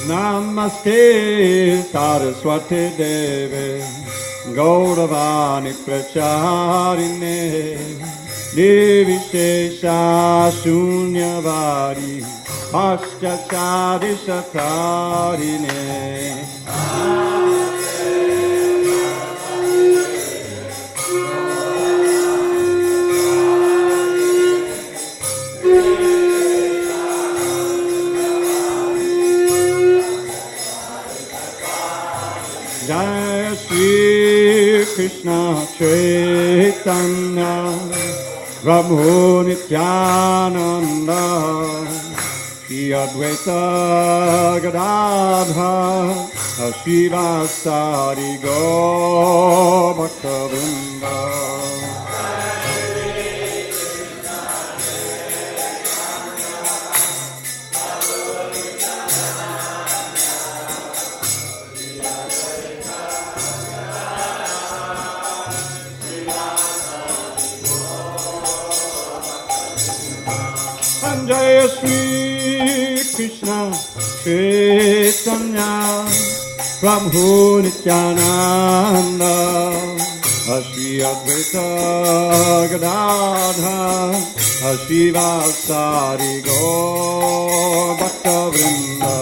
Namaste Saraswati Deve Gauravani Pracharine Nirvishesha Shunyavadi Paschachari Sakarine Jaya Shri Krishna Chaitanya Prabhu Nityananda Shri Advaita Gadadhara Shivasari Gaur Bhaktavrinda Jaya Shri Krishna Chaitanya Prabhu Nityananda Shri Advaita Gadadhara Shivasari Gaur Bhaktavrinda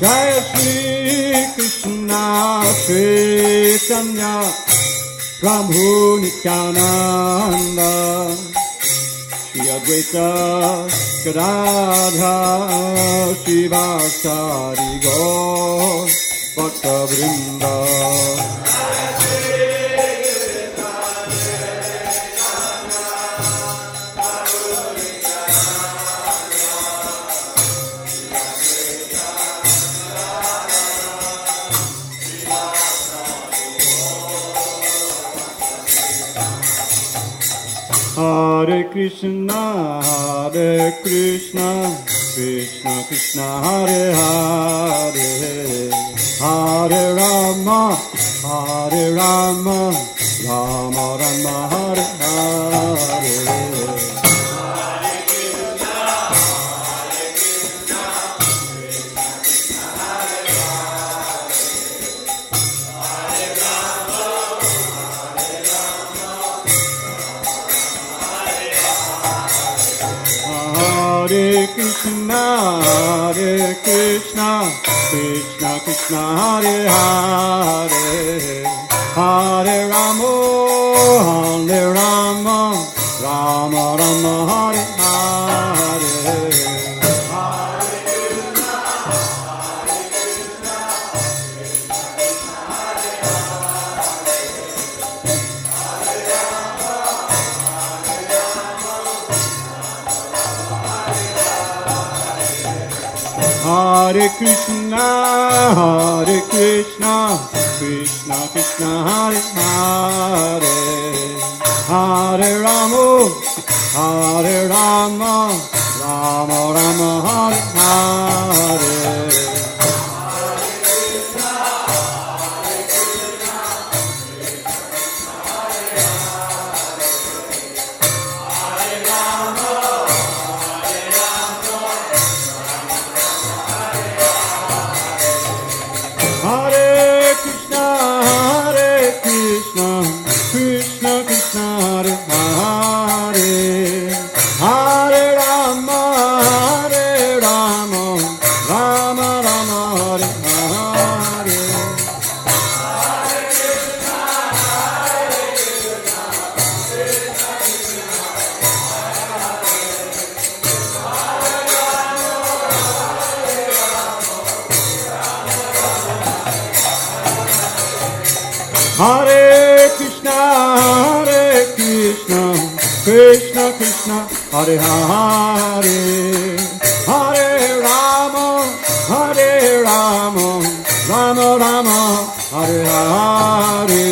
Jaya Shri Krishna Chaitanya Prabhu Nityananda Shri Advaita Gadadhara Shivasari Gaur Bhaktavrinda Hare Krishna, Krishna Krishna, Hare Hare, Hare Rama, Rama Rama, Hare Hare. Hare Krishna, Krishna Krishna, Hare Hare, Hare Rama, Rama Rama, Hare Hare. Hare Krishna, Krishna Krishna, Hare Hare, Hare Rama, Rama Rama, Hare Hare. Krishna Krishna, Hare Hare, Hare Rama, Rama Rama, Hare Hare. Hare Krishna, Krishna Krishna, Hare Hare, Hare Rama, Rama Rama, Hare Hare.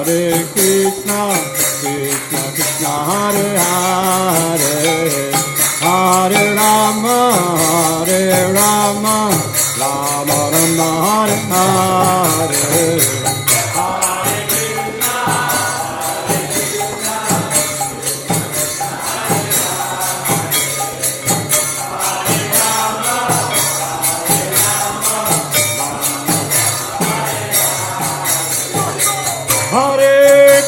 Krishna, Krishna Krishna, Hare Hare, Hare Rama, Rama Rama, Hare Hare. Hare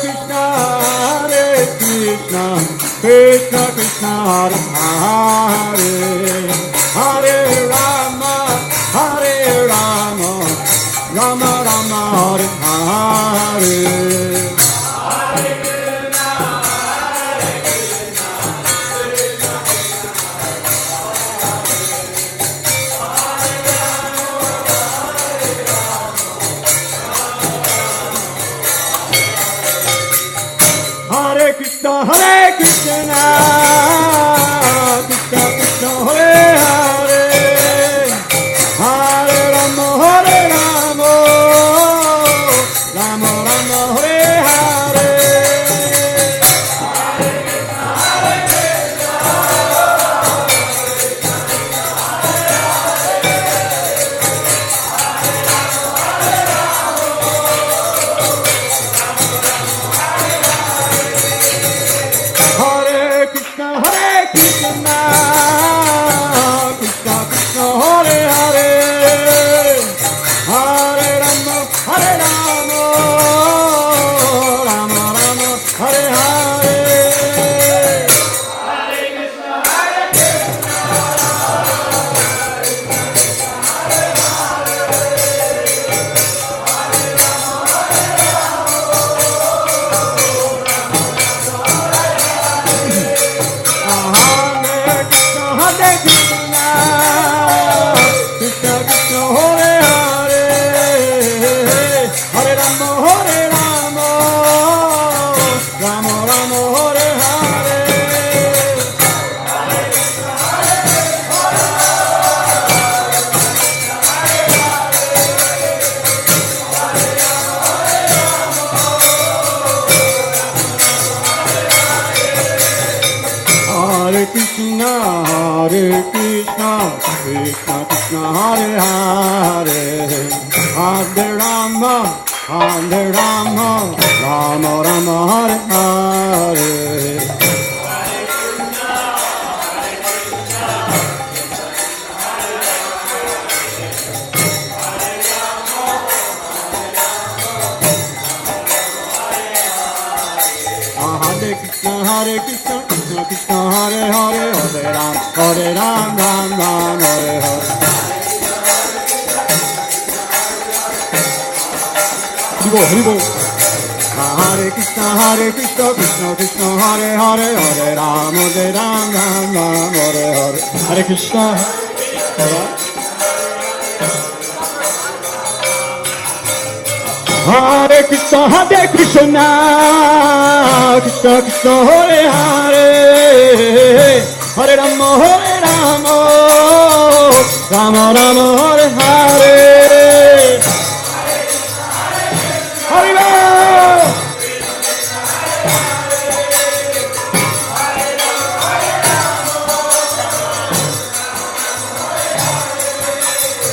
Krishna, Krishna Krishna, Hare Hare, Hare Rama, Rama Rama, Hare Hare. Hare Krishna, Krishna Krishna, Hare Hare, Hare Rama, Rama Rama, Hare Hare. Hare Krishna, Krishna Krishna, Hare Hare, Hare Rama, Rama Rama, Hare Hare. Krishna, Krishna Krishna, Hare Hare, Hare Rama, Rama Rama, Hare Hare. Hare Krishna, Krishna Krishna, Hare Hare, Hare Ram, Ram Ram, Hare Hare. Haribo. Hare Krishna, Krishna Krishna, Hare Hare, Hare Ram, Ram Ram, Hare Hare. Hare Krishna. Hare Krishna, Krishna Krishna, Hare Hare, Hare Rama, Rama Rama, Hare Hare.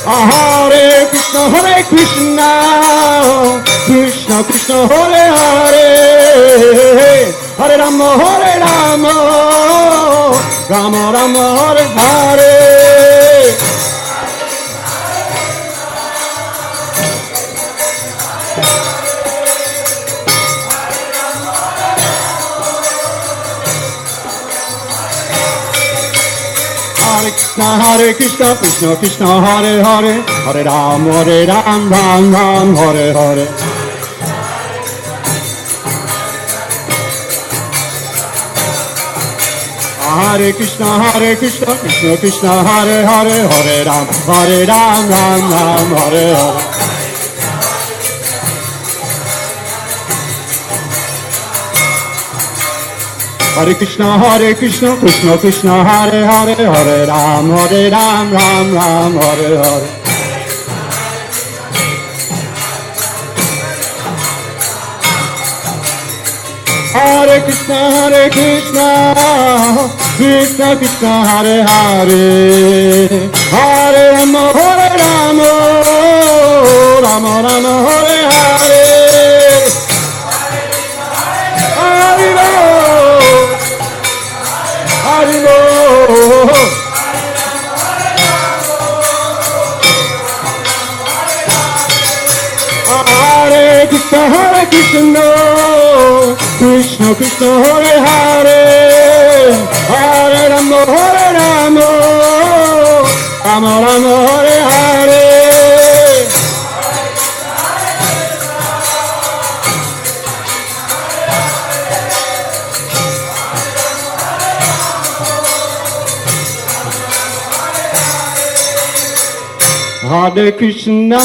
Hare Krishna, Krishna Krishna, Hare Hare, Hare Rama, Rama Rama, Hare Hare. Hare Krishna, Krishna Krishna, Hare Hare, Hare Ram, Ram Ram, Hare Hare. Hare Krishna, Krishna Krishna, Hare Hare, Hare Ram, Ram Ram, Hare Hare. Hare Krishna, Krishna Krishna, Hare Hare, Hare Ram, Ram Ram, Hare Hare. Hare Krishna, Krishna Krishna, Hare Hare, Hare Rama, Rama Rama, Hare Hare. Hare Hare Hare Krishna, Krishna Krishna, Hare Hare, Hare Rama, Rama Rama, Hare Hare. Hare Krishna,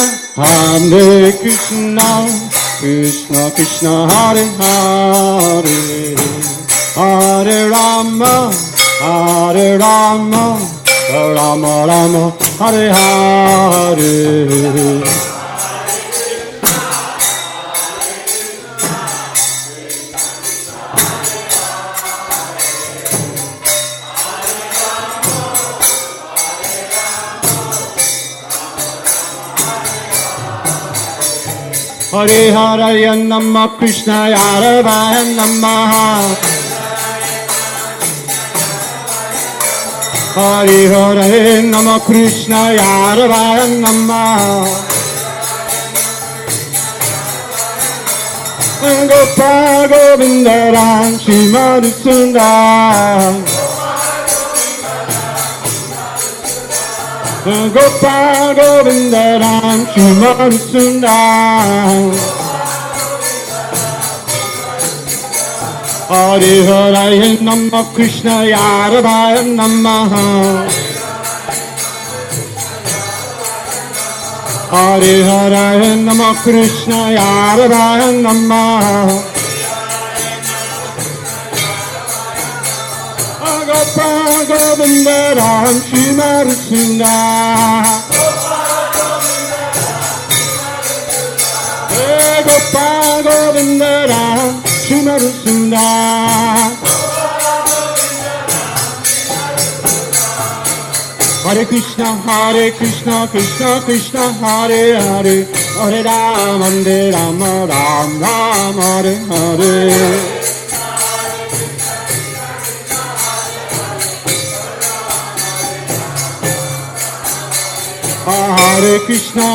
Krishna Krishna, Hare Hare, Hare Rama, Rama Rama, Hare Hare. Hare Hare Namah Krishna Yarabaya Namah. Hare Hare Namah Krishna Yarabaya Namah. Gopal Govinda Ram Shrimad Sundar. Gopal Govinda Ram Shrimad Sundar. Hare Hare Namah Krishna Yarabaya Namah. Hare Hare Namah Krishna Yarabaya Namah. Gopal Govinda Ram Shrimad Sundar. Gopal Govinda Ram Shrimad Sundar. Hare Krishna, Krishna Krishna, Hare Hare, Hare Ram, Ram Ram, Hare Hare. Hare Krishna,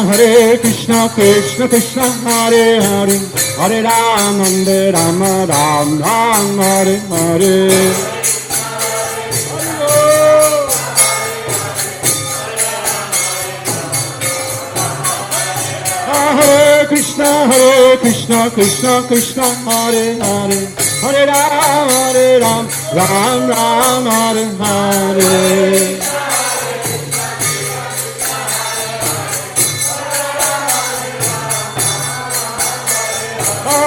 Krishna Krishna, Hare Hare, Hare Ram, Ram Ram, Hare Hare. Hare Krishna, Krishna, Hare Hare, Hare Ram, Ram Ram, Hare Hare.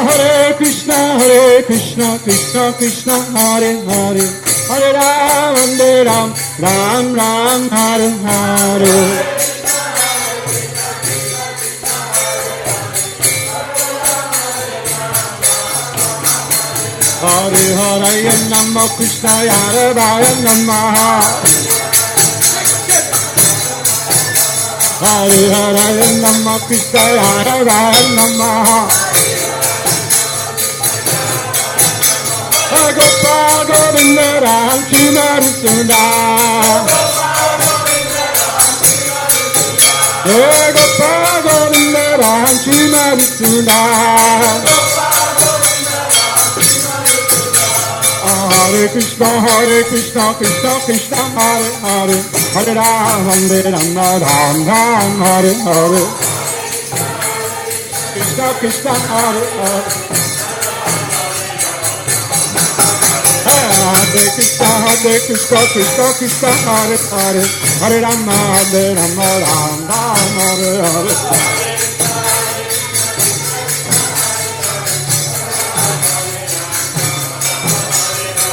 Hare Krishna, Krishna Krishna, Hare Hare, Hare Ram, Ram Ram, Hare Hare. Hare Hare Namah Krishna Yarabaya Namah. Hare Hare Namah Krishna Yarabaya Namah. Gopal Govinda Ram Shrimad Sundar. Gopal Govinda Ram Shrimad Sundar. Hare Krishna, Krishna Hare Hare, Hare Ram, Ram Ram, Hare Hare. Krishna, Hare Hare. Hare Krishna, Krishna Hare Hare, Hare Ram, Ram Ram, Hare Hare.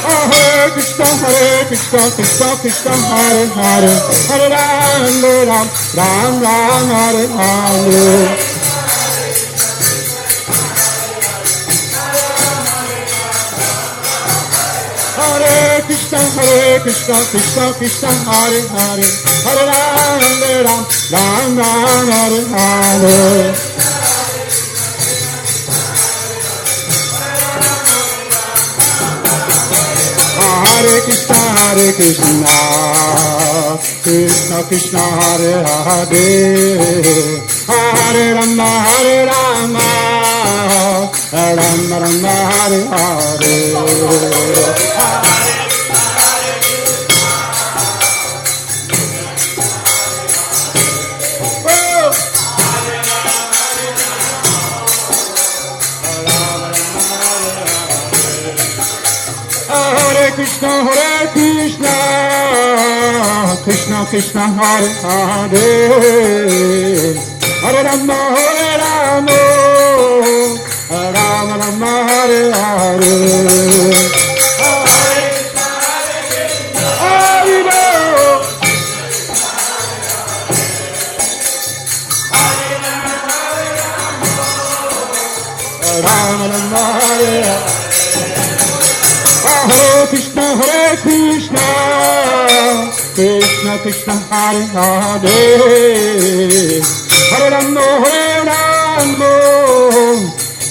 Hare Krishna, Hare Hare, Hare Ram, Ram Ram, Hare Hare. Hare Krishna, Krishna Krishna, Hare Hare, Hare Ram, Ram Ram, Hare Hare. Hare Krishna, Krishna Krishna, Hare Hare, Hare Rama, Hare Rama, Rama Rama, Hare Hare. Hare Krishna, Krishna Krishna, Hare Hare, Hare Rama, Rama Rama, Hare Hare. Rama Rama, Hare Hare. Hare Krishna, Krishna Krishna, Hare Hare, Hare Rama,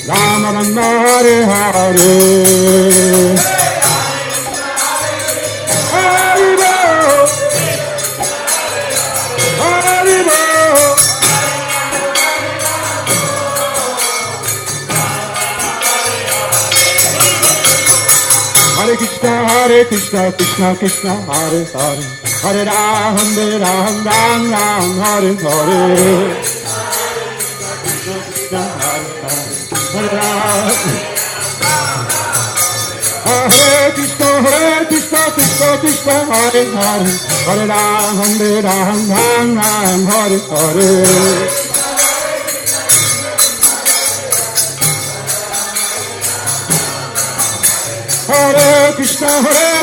Rama Rama, Hare Hare. Hare Krishna, Krishna Krishna, Hare Hare, Hare Ram, Ram Ram, Hare Hare. Krishna, Hare Ram. Hare Krishna, Krishna, Hare Hare, Hare Ram, Ram Hare Hare. Hare Krishna,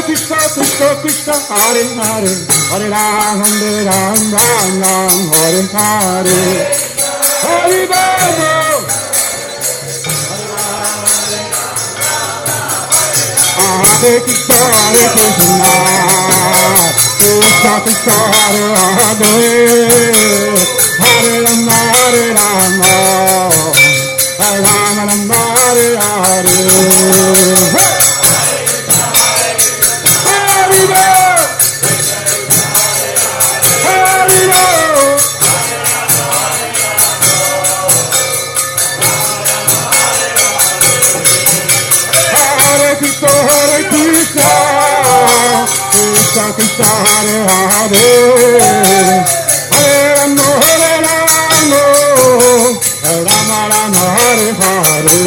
Krishna Krishna, Hare Hare, Hare Ram, Ram Hare Hare. Hare Rama, Hare Krishna, Krishna Krishna, Hare Hare, Hare Rama, Hare Rama, Hare Hare. Krishna Krishna, Hare Hare, Hare Rama, Rama Rama, Hare Hare.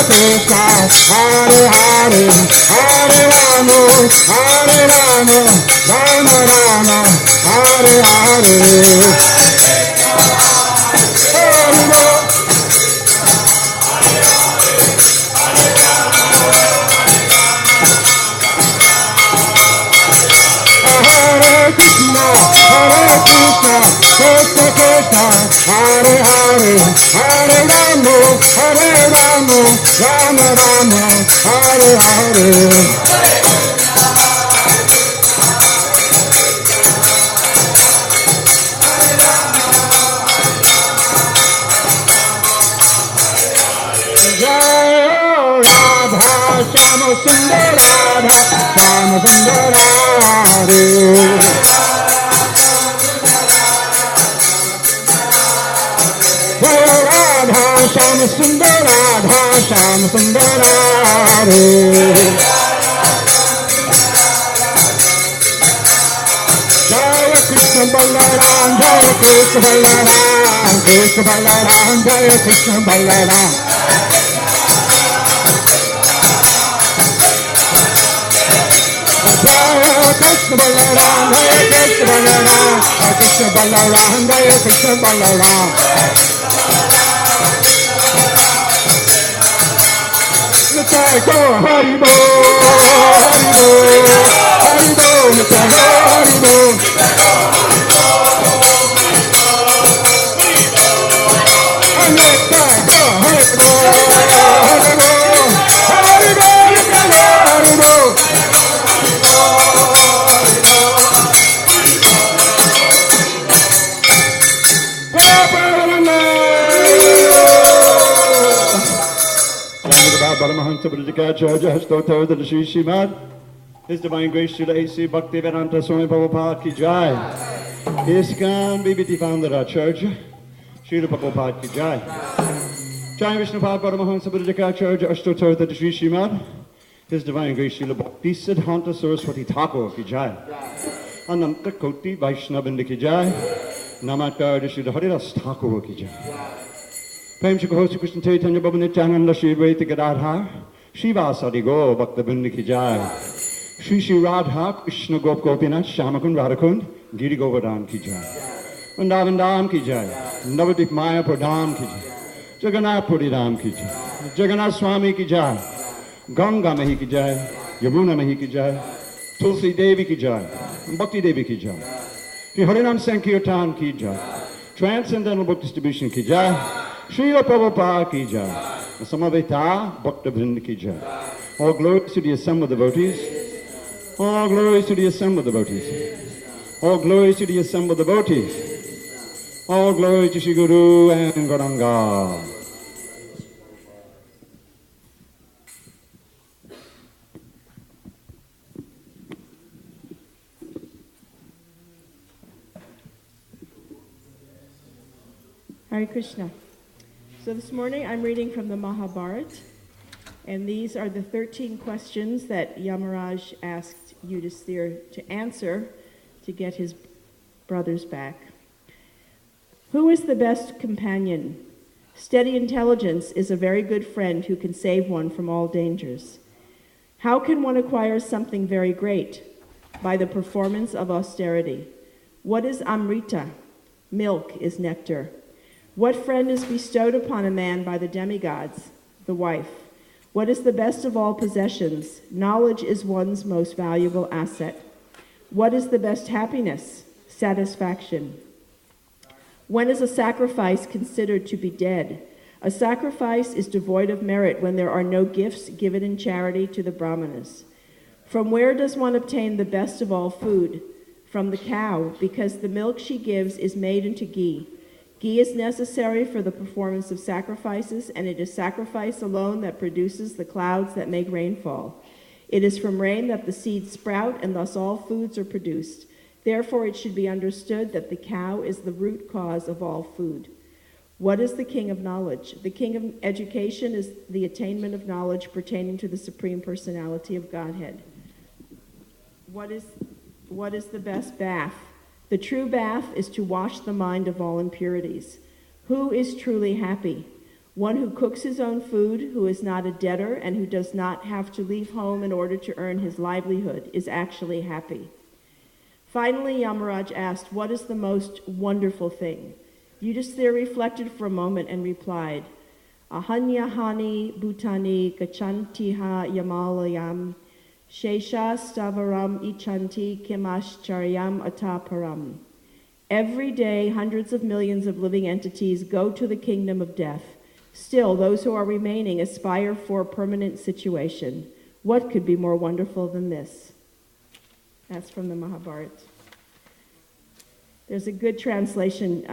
Krishna, Hare Hare, Hare Rama, Rama Rama, Hare Hare. Krishna Krishna, Hare Hare, Hare Rama, Rama Rama, Hare Hare. Jai Radha, Shama Sundar Radha, Shama Sundar Radha. Shama Sundar Radha, Shama Sundar Radha. Jaya Krishna Balaram, Jaya Krishna Balaram, Krishna Balaram, Jaya Krishna Balaram. Jaya Krishna Balaram, Jaya Krishna Balaram, Krishna Balaram, Jaya Krishna Balaram. Haribo, His Divine Grace Srila A.C. Bhaktivedanta Swami Prabhupada ki jai. ISKCON BBT founder our church, Srila Prabhupada ki jai. Jai Vishnupad Paramahansa Buddhacharya Ashtotartha Sri Srimad, His Divine Grace Srila Bhakti Siddhanta Saraswati Thakur ki jai. Ananta Koti Vaishnavindra ki jai. Namaskar Srila Haridas Thakur ki jai. Prem Shri Krishna Chaitanya Prabhu Nityananda Shri Advaita Gadadhar Shiva Sadigo Bhakta Vrinda ki jai. Shri Shri Radha Krishna Gop Gopinath Shamakund Radhakund Giri Govardhan ki jai. Vrindavan Dham ki jai. Navadip Maya Pradham ki jai. Jagannath Puri Dham ki jai. Jagannath Swami ki jai. Ganga Mahi ki jai. Yamuna Mahi ki jai. Tulsi Devi ki jai. Bhakti Devi ki jai. Shri Harinam Sankirtan ki jai. Transcendental Book Distribution ki jai. Srila Prabhupada ki jai. Samaveta Bhakta Vrinda ki jai. All glories to the assembled devotees. All glories to the assembled devotees. All glories to the assembled devotees. All glory to Shri Guru and Gauranga. Hare Krishna. So this morning I'm reading from the Mahabharata, and these are the 13 questions that Yamaraj asked Yudhisthira to answer to get his brothers back. Who is the best companion? Steady intelligence is a very good friend who can save one from all dangers. How can one acquire something very great? By the performance of austerity. What is Amrita? Milk is nectar. What friend is bestowed upon a man by the demigods? The wife. What is the best of all possessions? Knowledge is one's most valuable asset. What is the best happiness? Satisfaction. When is a sacrifice considered to be dead? A sacrifice is devoid of merit when there are no gifts given in charity to the brahmanas. From where does one obtain the best of all food? From the cow, because the milk she gives is made into ghee. Ghee is necessary for the performance of sacrifices, and it is sacrifice alone that produces the clouds that make rainfall. It is from rain that the seeds sprout, and thus all foods are produced. Therefore, it should be understood that the cow is the root cause of all food. What is the king of knowledge? The king of education is the attainment of knowledge pertaining to the Supreme Personality of Godhead. What is the best bath? The true bath is to wash the mind of all impurities. Who is truly happy? One who cooks his own food, who is not a debtor, and who does not have to leave home in order to earn his livelihood, is actually happy. Finally, Yamaraj asked, what is the most wonderful thing? Yudhisthira reflected for a moment and replied, Ahanyahani bhutani gachantiha yamalayam Shesha stavaram ichanti kimascharyam ataparam. Every day, hundreds of millions of living entities go to the kingdom of death. Still, those who are remaining aspire for a permanent situation. What could be more wonderful than this? That's from the Mahabharata. There's a good translation,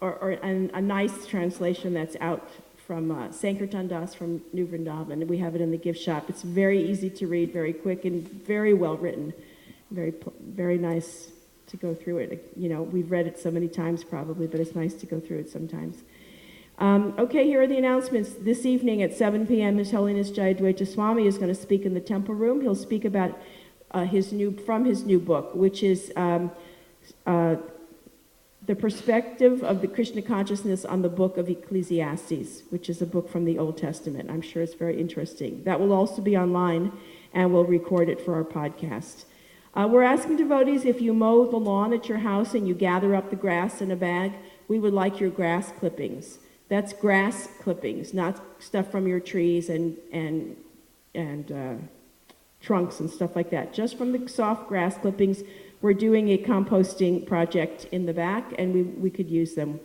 or a nice translation that's out from Sankirtan Das from New Vrindavan. We have it in the gift shop. It's very easy to read, very quick, and very well written. Very nice to go through it. You know, we've read it so many times probably, but it's nice to go through it sometimes. Okay, here are the announcements. This evening at 7 p.m., His Holiness Jayadvaita Swami is going to speak in the temple room. He'll speak about his new book, which is the perspective of the Krishna consciousness on the book of Ecclesiastes, which is a book from the Old Testament. I'm sure it's very interesting. That will also be online, and we'll record it for our podcast. We're asking devotees, if you mow the lawn at your house and you gather up the grass in a bag, we would like your grass clippings. That's grass clippings, not stuff from your trees and trunks and stuff like that. Just from the soft grass clippings, we're doing a composting project in the back, and we could use them.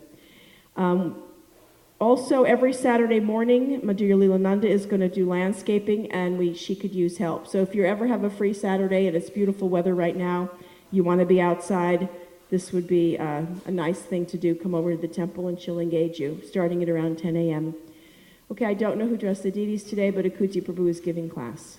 Also, every Saturday morning, Madhurya Leelananda is going to do landscaping, and she could use help. So if you ever have a free Saturday and it's beautiful weather right now, you want to be outside, this would be a nice thing to do. Come over to the temple and she'll engage you, starting at around 10 a.m. Okay, I don't know who dressed the deities today, but Akuti Prabhu is giving class.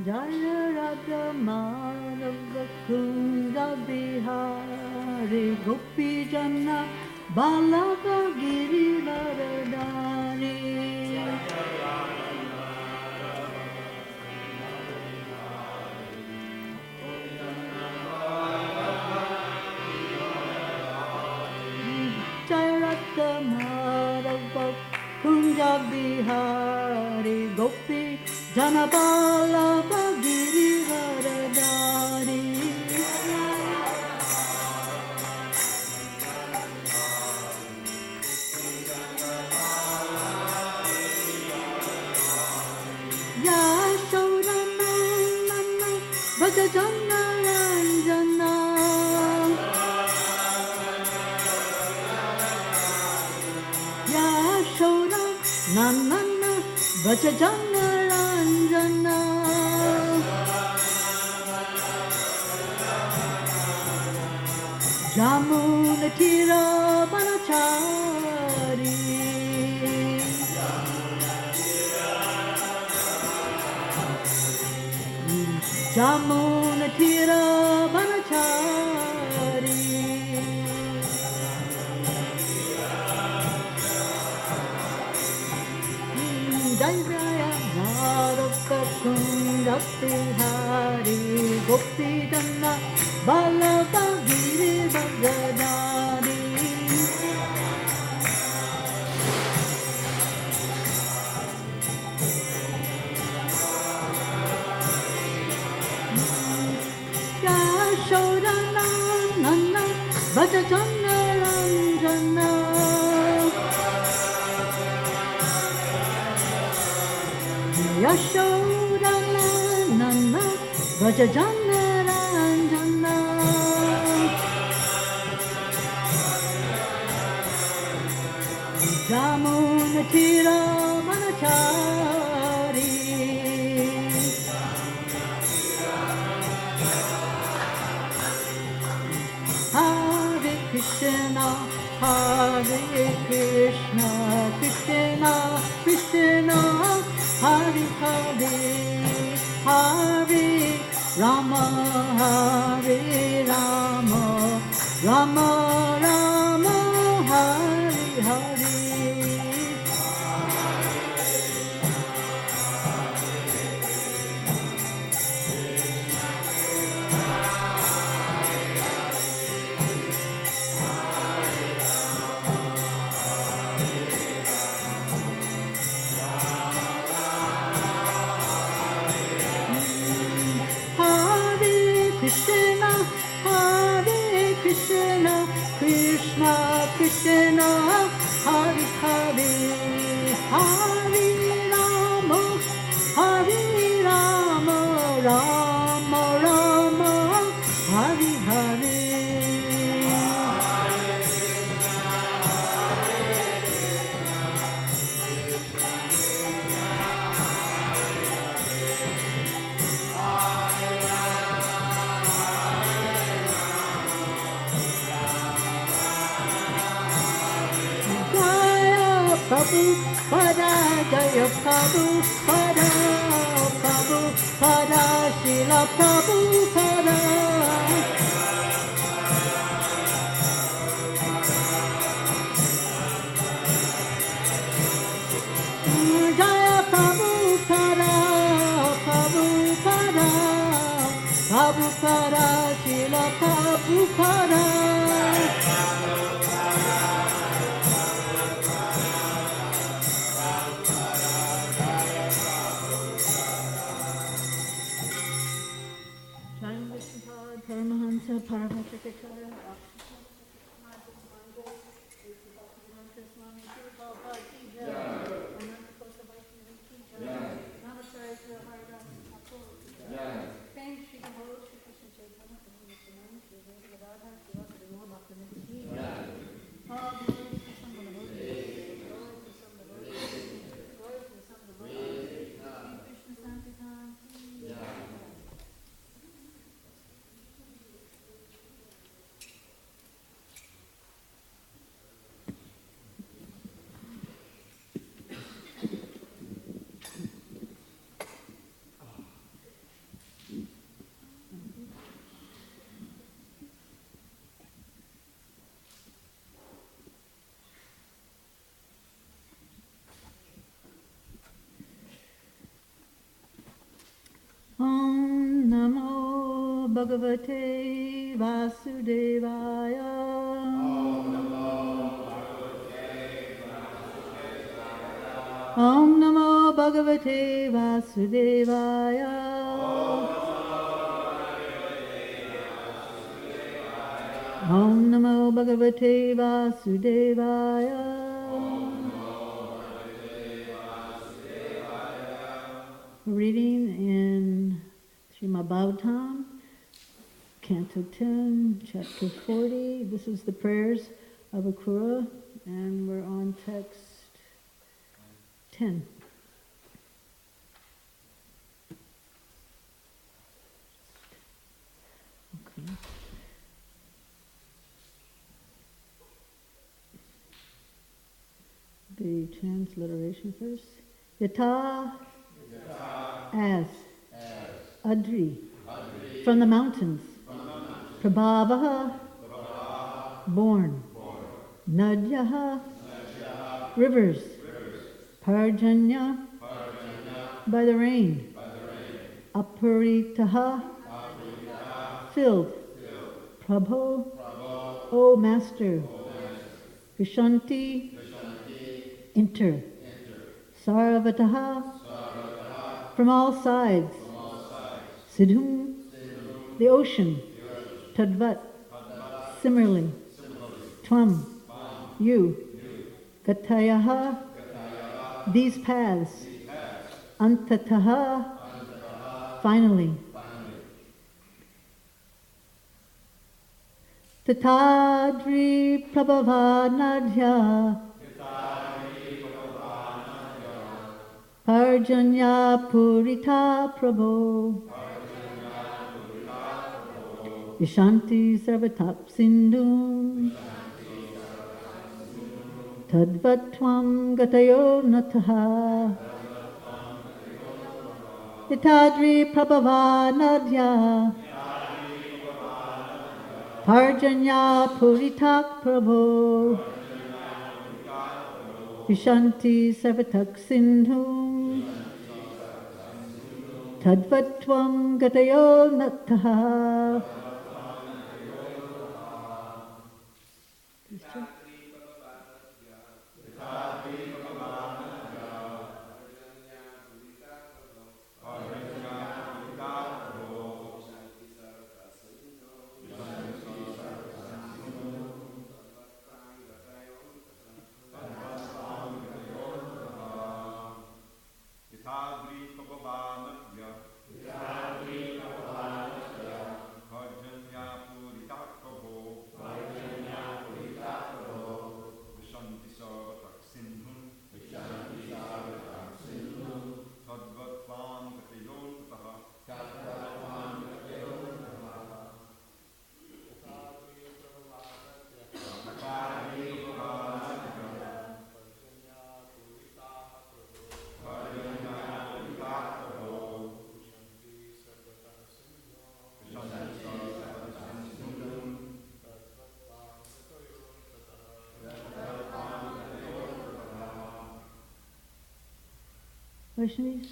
Jaya Radha Madhava Kunda Bihari Gopi Jana Balava Giri Varadari Jaya Radha Madhava Kunda Bihari Gopi Janabala Giri Varadari Yashoda Nana Bhajana Ranjana Yashoda Nana Bhajana Ranjana Jamuna Tira Banachari Jamuna Tira Banachari Jaya Madhava Kunda Bihari Gopi Jana Balava Giri Varadari Yashoda Nana Bhajana Ranjana Yashoda Nana Bhajana Ranjana Jamuna Tira Manachari Hare Krishna Hare Krishna Krishna Krishna Hare Hare Hare Rama Hare Rama Rama Rama Hare Hare Krishna Prabhupada. Jaya Prabhupada, Prabhupada, Prabhupada, Srila Prabhupada. Paramahansa Paramahansa Om Namo Bhagavate Vasudevaya. Om Namo Bhagavate Vasudevaya. Om Namo Bhagavate Vasudevaya. Reading in Srimad Bhagavatam, Canto 10, Chapter 40. This is the prayers of Alachua, and we're on text 10. Okay. The transliteration first. Yata. As Adri, from the mountains, Prabhavaha, born, Nadyaha, rivers, Parjanya, by the rain, Aparitaha, filled, Prabho, O Master, Vishanti, enter, Sarvataha, from all sides, Sidhum, the ocean, Tadvat, similarly, Tvam, you, Gatayaha, these paths, Antataha, finally, Tatadri Prabhavanadhya, Parjanya Purita Prabho, Vishanti Sarvatap Sindhu, Tadvatvam Gatayo Nataha, Yatadri Prabhavanadhya, Parjanya Purita Prabho, Vishanti Sarvatak Sindhu, Tadvatvam Gatayo Nataha. Vaishnavis?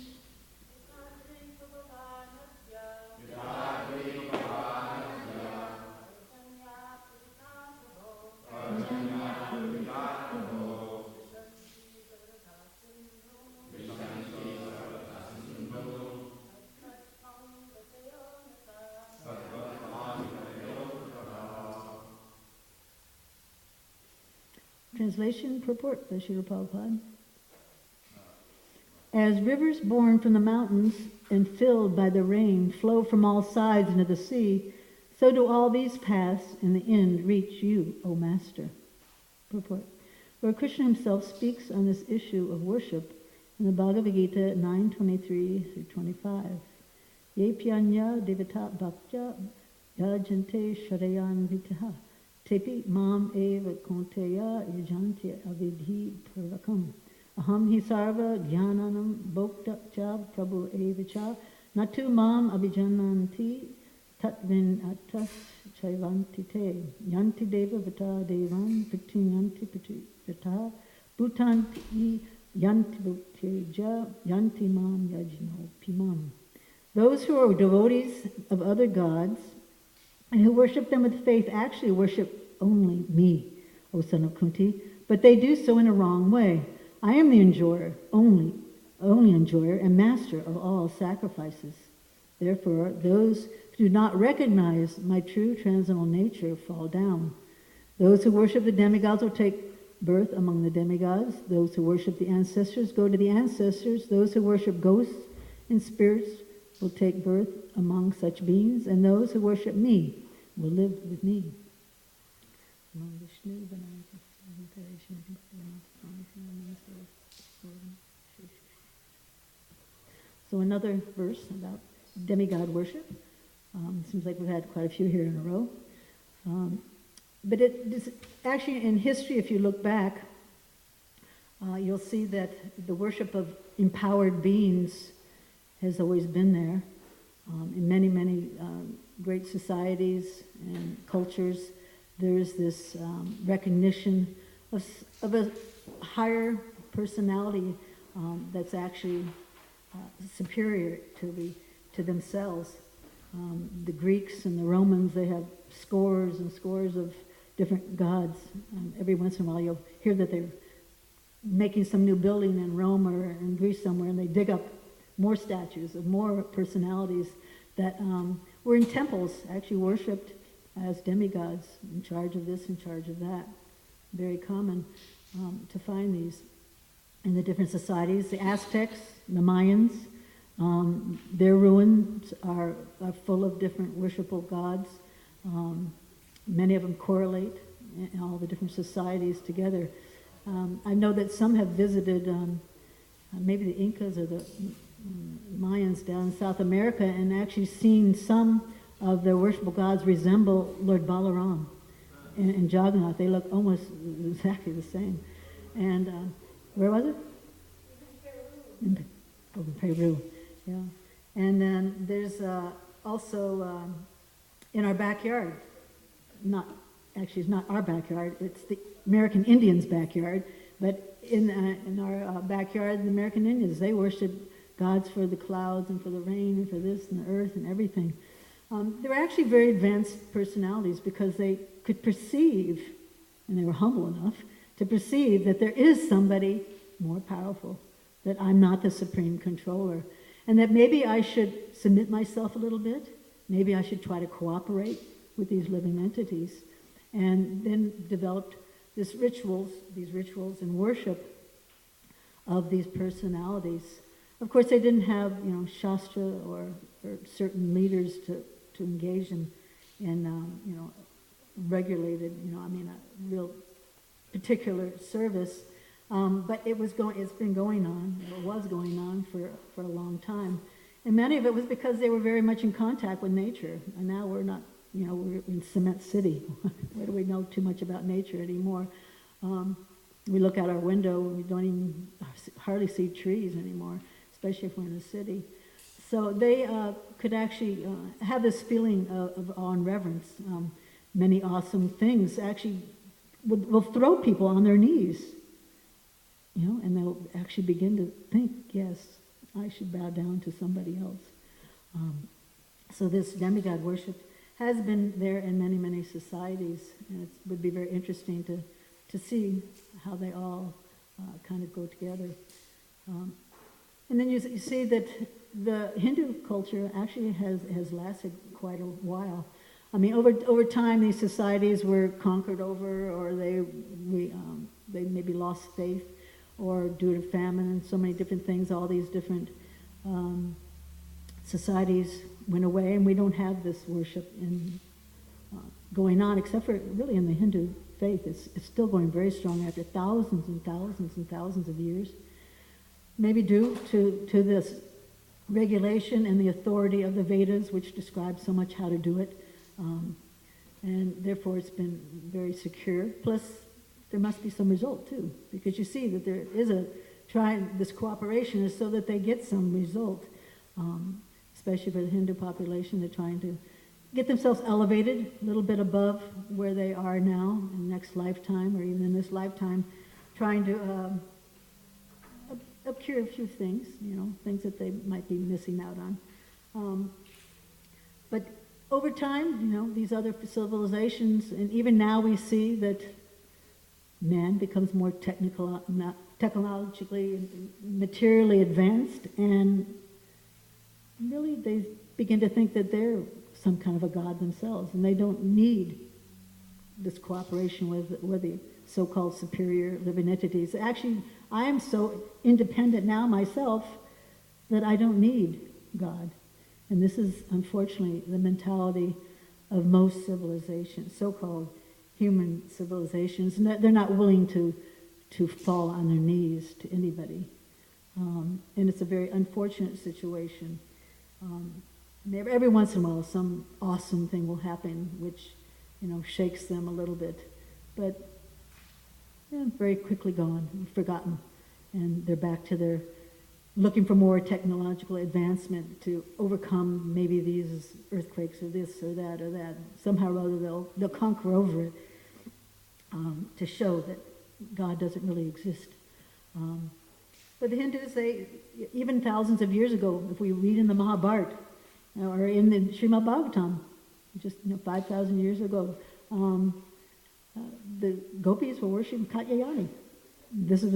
Translation purport by Srila Prabhupada. As rivers born from the mountains and filled by the rain flow from all sides into the sea, so do all these paths in the end reach you, O Master. Purport. Lord Krishna himself speaks on this issue of worship in the Bhagavad Gita 9:23-25. Ye pyanya devata bhaktya yajante sharayan vitaha tepi mam eva konteya yajante avidhi purvakam. Aham hi sarva jnananam bhokta cha prabhu eva cha natu mam abhijananti tatvin atas chaivanti te yanti deva vata devan pitin yanti piti vata bhutanti yanti bhutteja yanti mam yajno pimam. Those who are devotees of other gods and who worship them with faith actually worship only me, O son of Kunti, but they do so in a wrong way. I am the enjoyer, only enjoyer and master of all sacrifices. Therefore, those who do not recognize my true transcendental nature fall down. Those who worship the demigods will take birth among the demigods. Those who worship the ancestors go to the ancestors. Those who worship ghosts and spirits will take birth among such beings, and those who worship me will live with me. So another verse about demigod worship. Seems like we've had quite a few here in a row. But it is actually in history, if you look back, you'll see that the worship of empowered beings has always been there. In many, many great societies and cultures, there's this recognition of a higher personality that's actually superior to themselves. The Greeks and the Romans, they have scores and scores of different gods. Every once in a while you'll hear that they're making some new building in Rome or in Greece somewhere, and they dig up more statues of more personalities that were in temples, actually worshipped as demigods, in charge of this, in charge of that. Very common to find these in the different societies. The Aztecs, the Mayans, their ruins are full of different worshipful gods. Many of them correlate in all the different societies together. I know that some have visited maybe the Incas or the Mayans down in South America and actually seen some of their worshipful gods resemble Lord Balaram and Jagannath. They look almost exactly the same. And where was it? In Peru. Yeah. And then there's also in our backyard, it's not our backyard, it's the American Indians' backyard, but in our backyard, the American Indians, they worship gods for the clouds and for the rain and for this and the earth and everything. They were actually very advanced personalities because they could perceive, and they were humble enough to perceive that there is somebody more powerful, that I'm not the supreme controller, and that maybe I should submit myself a little bit, maybe I should try to cooperate with these living entities, and then developed these rituals and worship of these personalities. Of course, they didn't have, Shastra or certain leaders to engage in regulated, a real particular service. But it's been going on, or was going on for a long time. And many of it was because they were very much in contact with nature. And now we're not, we're in Cement City. Where do we know too much about nature anymore? We look out our window and we don't even hardly see trees anymore, especially if we're in a city. So they could actually have this feeling of awe and reverence. Many awesome things actually will throw people on their knees, and they'll actually begin to think, yes, I should bow down to somebody else. So this demigod worship has been there in many, many societies, and it would be very interesting to see how they all kind of go together. And then you see that the Hindu culture actually has lasted quite a while. I mean, over time, these societies were conquered over, or they maybe lost faith, or due to famine and so many different things, all these different societies went away, and we don't have this worship going on, except for really in the Hindu faith. It's still going very strong after thousands and thousands and thousands of years. Maybe due to this regulation and the authority of the Vedas, which describe so much how to do it. And therefore it's been very secure. Plus, there must be some result too, because you see that there is this cooperation is so that they get some result, especially for the Hindu population. They're trying to get themselves elevated a little bit above where they are now in the next lifetime, or even in this lifetime, trying to cure a few things, things that they might be missing out on. But over time, these other civilizations, and even now we see that man becomes more technologically and materially advanced, and really they begin to think that they're some kind of a god themselves, and they don't need this cooperation with the so-called superior living entities. Actually, I am so independent now myself that I don't need God. And this is, unfortunately, the mentality of most civilizations, so-called human civilizations. And they're not willing to fall on their knees to anybody. And it's a very unfortunate situation. Every once in a while, some awesome thing will happen which, shakes them a little bit. But very quickly gone, forgotten. And they're back to their looking for more technological advancement to overcome maybe these earthquakes or this or that or that. Somehow or other they'll conquer over it to show that God doesn't really exist. But the Hindus, even thousands of years ago, if we read in the Mahabharata or in the Srimad Bhagavatam, just 5,000 years ago, the gopis were worshiping Katyayani. This is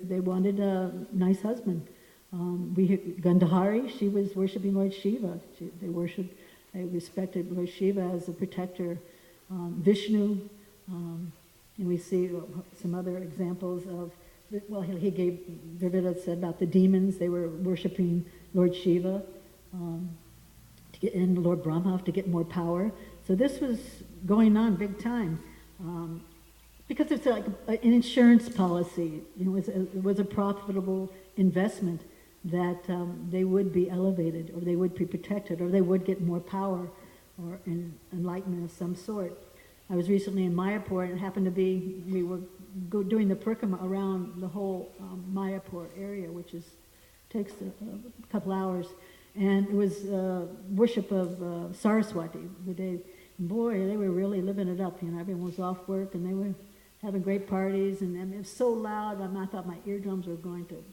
they wanted a nice husband. Gandhari, she was worshiping Lord Shiva. They respected Lord Shiva as a protector. Vishnu, and we see some other examples of, he gave, Dravida said about the demons, they were worshiping Lord Shiva, and Lord Brahma to get more power. So this was going on big time. Because it's like an insurance policy, it was a profitable investment that they would be elevated, or they would be protected, or they would get more power or enlightenment of some sort. I was recently in Mayapur, and it happened to be, we were doing the parikrama around the whole Mayapur area, which takes a couple hours, and it was worship of Saraswati the day. Boy, they were really living it up. Everyone was off work, and they were having great parties, and it was so loud. I thought my eardrums were going to.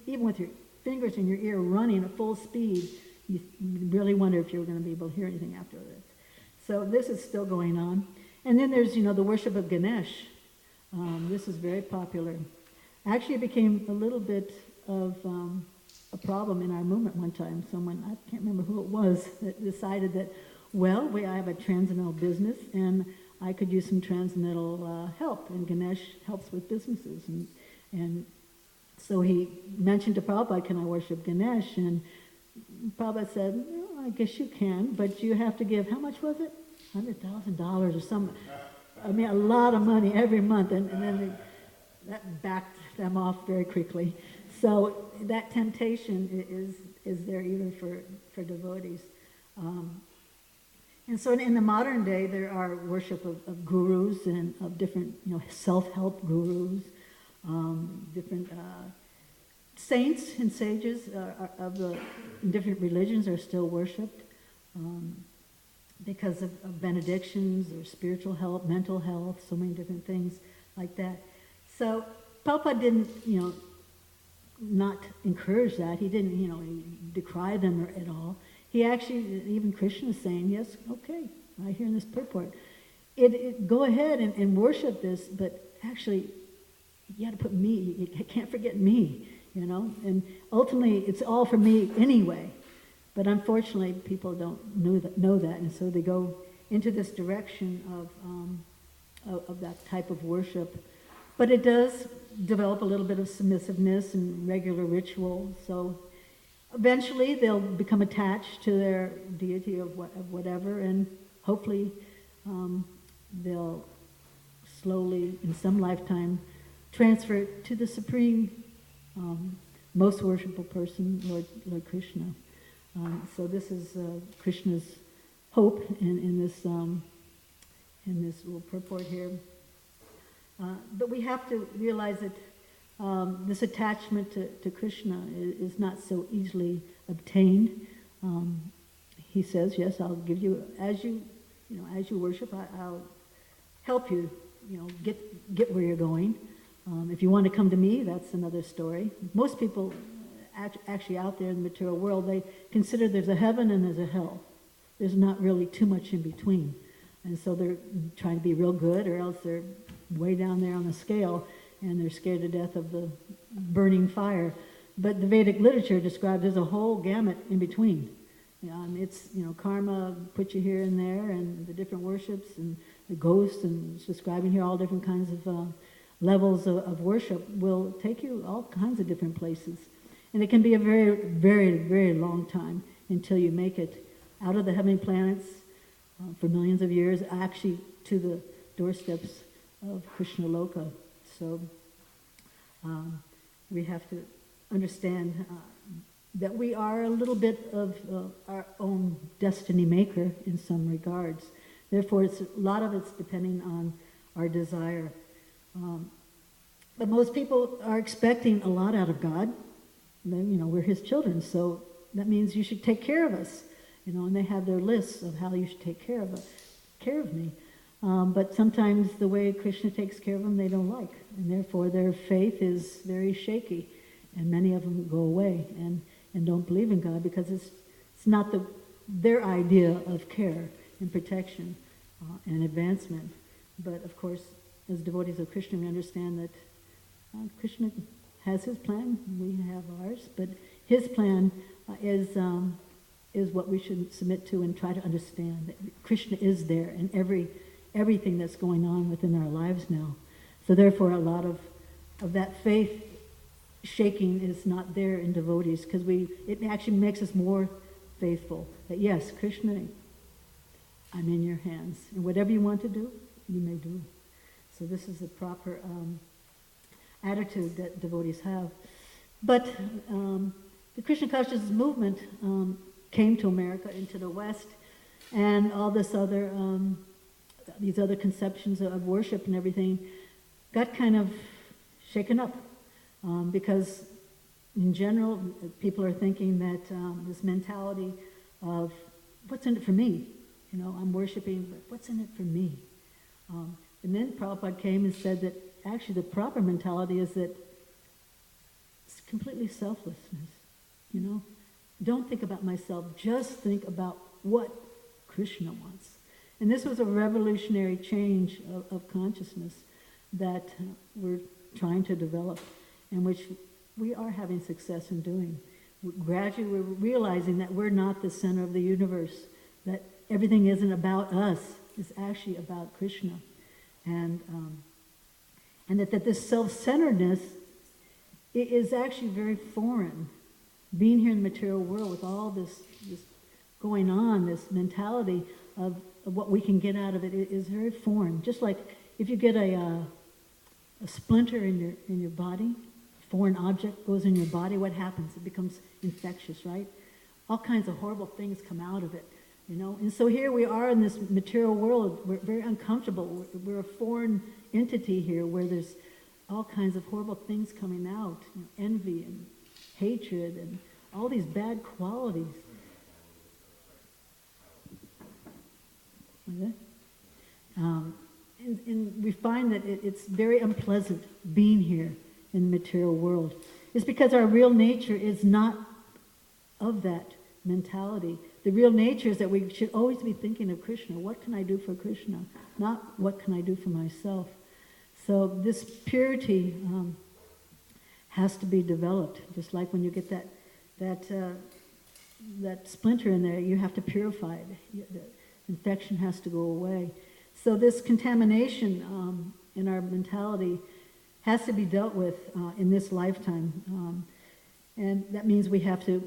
Even with your fingers in your ear running at full speed, you really wonder if you were going to be able to hear anything after this. So this is still going on. And then there's, the worship of Ganesh. This is very popular. Actually, it became a little bit of a problem in our movement one time. Someone, I can't remember who it was, that decided that, I have a transcendental business, and I could use some transcendental help, and Ganesh helps with businesses. And so he mentioned to Prabhupada, can I worship Ganesh? And Prabhupada said, I guess you can, but you have to give, how much was it? $100,000 or something. A lot of money every month, and then that backed them off very quickly. So that temptation is there even for devotees. And so in the modern day, there are worship of gurus and of different, self-help gurus, different saints and sages of the different religions are still worshipped because of benedictions or spiritual help, mental health, so many different things like that. So Prabhupada didn't, not encourage that. He didn't, decry them at all. He actually, even Krishna is saying, yes, okay, right here in this purport. Go ahead and worship this, but actually, you got to put me, you can't forget me, and ultimately, it's all for me anyway. But unfortunately, people don't know that, and so they go into this direction of that type of worship. But it does develop a little bit of submissiveness and regular ritual. So eventually, they'll become attached to their deity of whatever, and hopefully, they'll slowly, in some lifetime, transfer to the supreme, most worshipful person, Lord Krishna. So this is Krishna's hope in this little purport here. But we have to realize that this attachment to Krishna is not so easily obtained. He says, "Yes, I'll give you as you worship. I'll help you, get where you're going. If you want to come to me, that's another story." Most people actually out there in the material world, they consider there's a heaven and there's a hell. There's not really too much in between. And so they're trying to be real good, or else they're way down there on the scale and they're scared to death of the burning fire. But the Vedic literature describes there's a whole gamut in between. It's, karma put you here and there, and the different worships and the ghosts, and it's describing here all different kinds of levels of worship will take you all kinds of different places. And it can be a very, very, very long time until you make it out of the heavenly planets for millions of years, actually to the doorsteps of Krishna Loka. So we have to understand that we are a little bit of our own destiny maker in some regards. Therefore, a lot of it's depending on our desire. But most people are expecting a lot out of God. We're His children, so that means you should take care of us. And they have their lists of how you should take care of me. But sometimes the way Krishna takes care of them, they don't like, and therefore their faith is very shaky, and many of them go away and don't believe in God because it's not their idea of care and protection and advancement. But of course, as devotees of Krishna, we understand that Krishna has his plan, we have ours, but his plan is what we should submit to and try to understand. That Krishna is there in everything that's going on within our lives now. So therefore, a lot of that faith shaking is not there in devotees, because it actually makes us more faithful. That yes, Krishna, I'm in your hands, and whatever you want to do, you may do. So this is the proper attitude that devotees have. But the Krishna consciousness movement came to America, into the West, and all this other, these other conceptions of worship and everything got kind of shaken up, because in general, people are thinking that this mentality of what's in it for me? I'm worshiping, but what's in it for me? And then Prabhupada came and said that actually the proper mentality is that it's completely selflessness, Don't think about myself, just think about what Krishna wants. And this was a revolutionary change of consciousness that we're trying to develop, and which we are having success in doing. Gradually we're realizing that we're not the center of the universe, that everything isn't about us, it's actually about Krishna. And that this self-centeredness is actually very foreign. Being here in the material world with all this going on, this mentality of what we can get out of it is very foreign. Just like if you get a splinter in your body, a foreign object goes in your body, what happens? It becomes infectious, right? All kinds of horrible things come out of it, And so here we are in this material world. We're very uncomfortable. We're a foreign entity here where there's all kinds of horrible things coming out, envy and hatred and all these bad qualities. Okay? And we find that it's very unpleasant being here in the material world. It's because our real nature is not of that mentality. The real nature is that we should always be thinking of Krishna. What can I do for Krishna? Not what can I do for myself. So this purity has to be developed. Just like when you get that splinter in there, you have to purify it. The infection has to go away. So this contamination in our mentality has to be dealt with in this lifetime. And that means we have to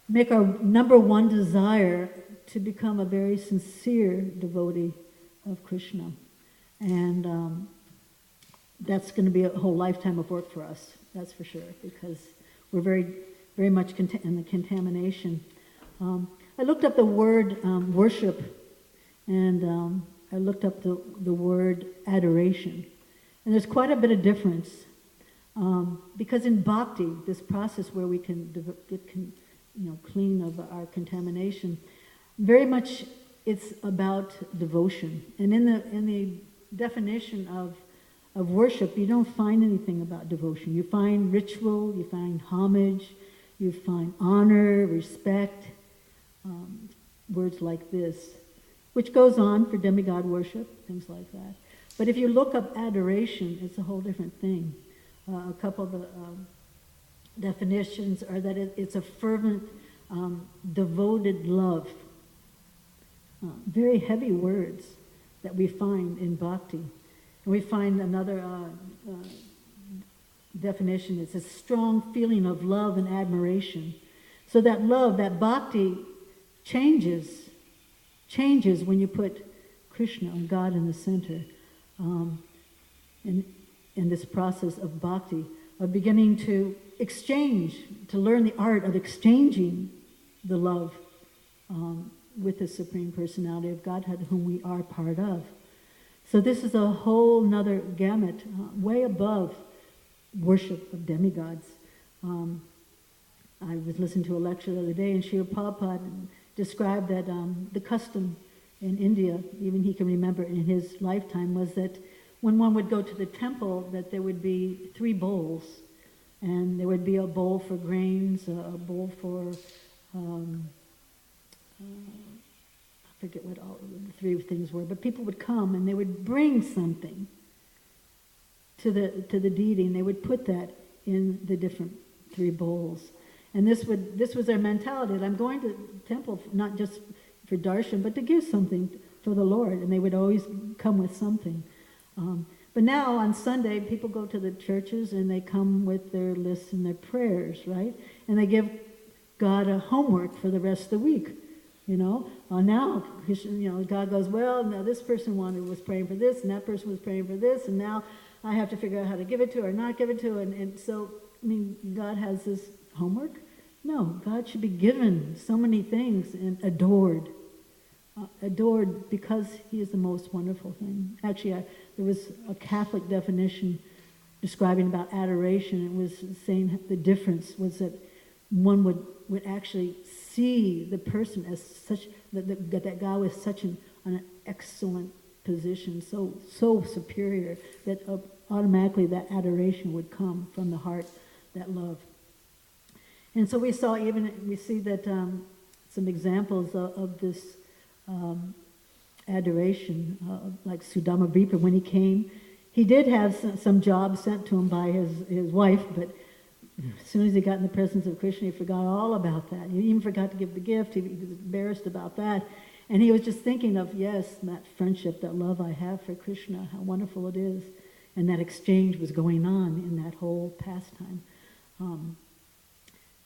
make our number one desire to become a very sincere devotee of Krishna. And that's going to be a whole lifetime of work for us, that's for sure, because we're very, very much in the contamination. I looked up the word worship, and I looked up the word adoration. And there's quite a bit of difference. Because in bhakti, this process where we can get clean of our contamination, very much it's about devotion. And in the definition of worship, you don't find anything about devotion. You find ritual, you find homage, you find honor, respect, words like this, which goes on for demigod worship, things like that. But if you look up adoration, it's a whole different thing. A couple of the definitions are that it's a fervent, devoted love. Very heavy words that we find in bhakti. And we find another definition. It's a strong feeling of love and admiration. So that love, that bhakti, changes when you put Krishna and God in the center. In this process of bhakti, of beginning to exchange, to learn the art of exchanging the love with the Supreme Personality of Godhead, whom we are part of. So this is a whole nother gamut, way above worship of demigods. I was listening to a lecture the other day, and Srila Prabhupada described that the custom in India, even he can remember in his lifetime, was that when one would go to the temple, that there would be 3 bowls. And there would be a bowl for grains, a bowl for, I forget what all the 3 things were, but people would come and they would bring something to the deity, and they would put that in the different 3 bowls. And this was their mentality, that I'm going to the temple not just for darshan, but to give something for the Lord. And they would always come with something. But now on Sunday, people go to the churches and they come with their lists and their prayers, right? And they give God a homework for the rest of the week, Now God goes, well, now this person was praying for this, and that person was praying for this, and now I have to figure out how to give it to or not give it to. And so, God has this homework? No, God should be given so many things and adored. Adored because he is the most wonderful thing. Actually, there was a Catholic definition describing about adoration. It was saying the difference was that one would actually see the person as such, that God was such an excellent position, so superior, that automatically that adoration would come from the heart, that love. And so we see that some examples of this adoration, like Sudama Vipa, when he came, he did have some jobs sent to him by his wife, but as soon as he got in the presence of Krishna, he forgot all about that. He even forgot to give the gift. He was embarrassed about that. And he was just thinking of, that friendship, that love I have for Krishna, how wonderful it is. And that exchange was going on in that whole pastime,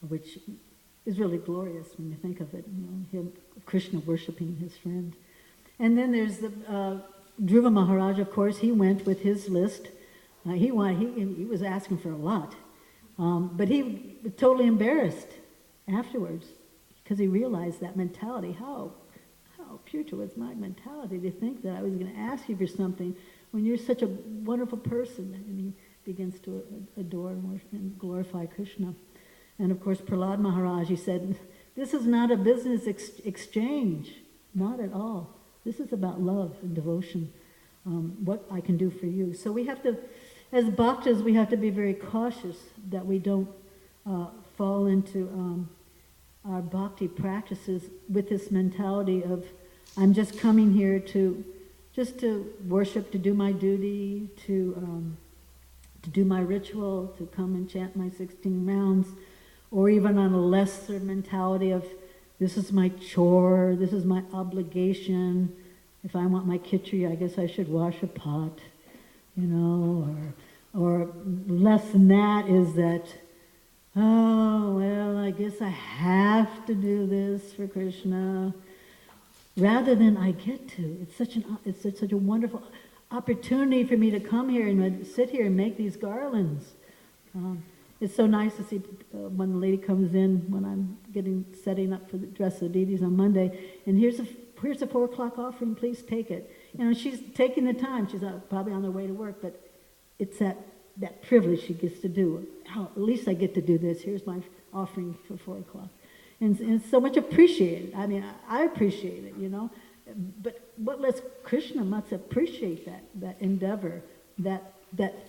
which is really glorious when you think of it, him, Krishna worshiping his friend. And then there's the Dhruva Maharaj, of course. He went with his list. He was asking for a lot. But he was totally embarrassed afterwards because he realized that mentality, how putrid was my mentality to think that I was going to ask you for something when you're such a wonderful person. And he begins to adore and glorify Krishna. And of course, Prahlad Maharaj, he said, this is not a business exchange, not at all. This is about love and devotion, what I can do for you. So we have to as bhaktas, we have to be very cautious that we don't fall into our bhakti practices with this mentality of, I'm just coming here to worship, to do my duty, to do my ritual, to come and chant my 16 rounds, or even on a lesser mentality of, this is my chore, this is my obligation. If I want my khichdi, I guess I should wash a pot, or less than that is that, oh, well, I guess I have to do this for Krishna. Rather than I get to. It's such a wonderful opportunity for me to come here and sit here and make these garlands. It's so nice to see when the lady comes in, when I'm setting up for the dress of the deities on Monday, and here's a 4 o'clock offering, please take it. She's taking the time. She's probably on her way to work, but it's that privilege she gets to do. Oh, at least I get to do this. Here's my offering for 4 o'clock. And it's so much appreciated. I mean, I appreciate it, But what lets Krishna must appreciate that endeavor, that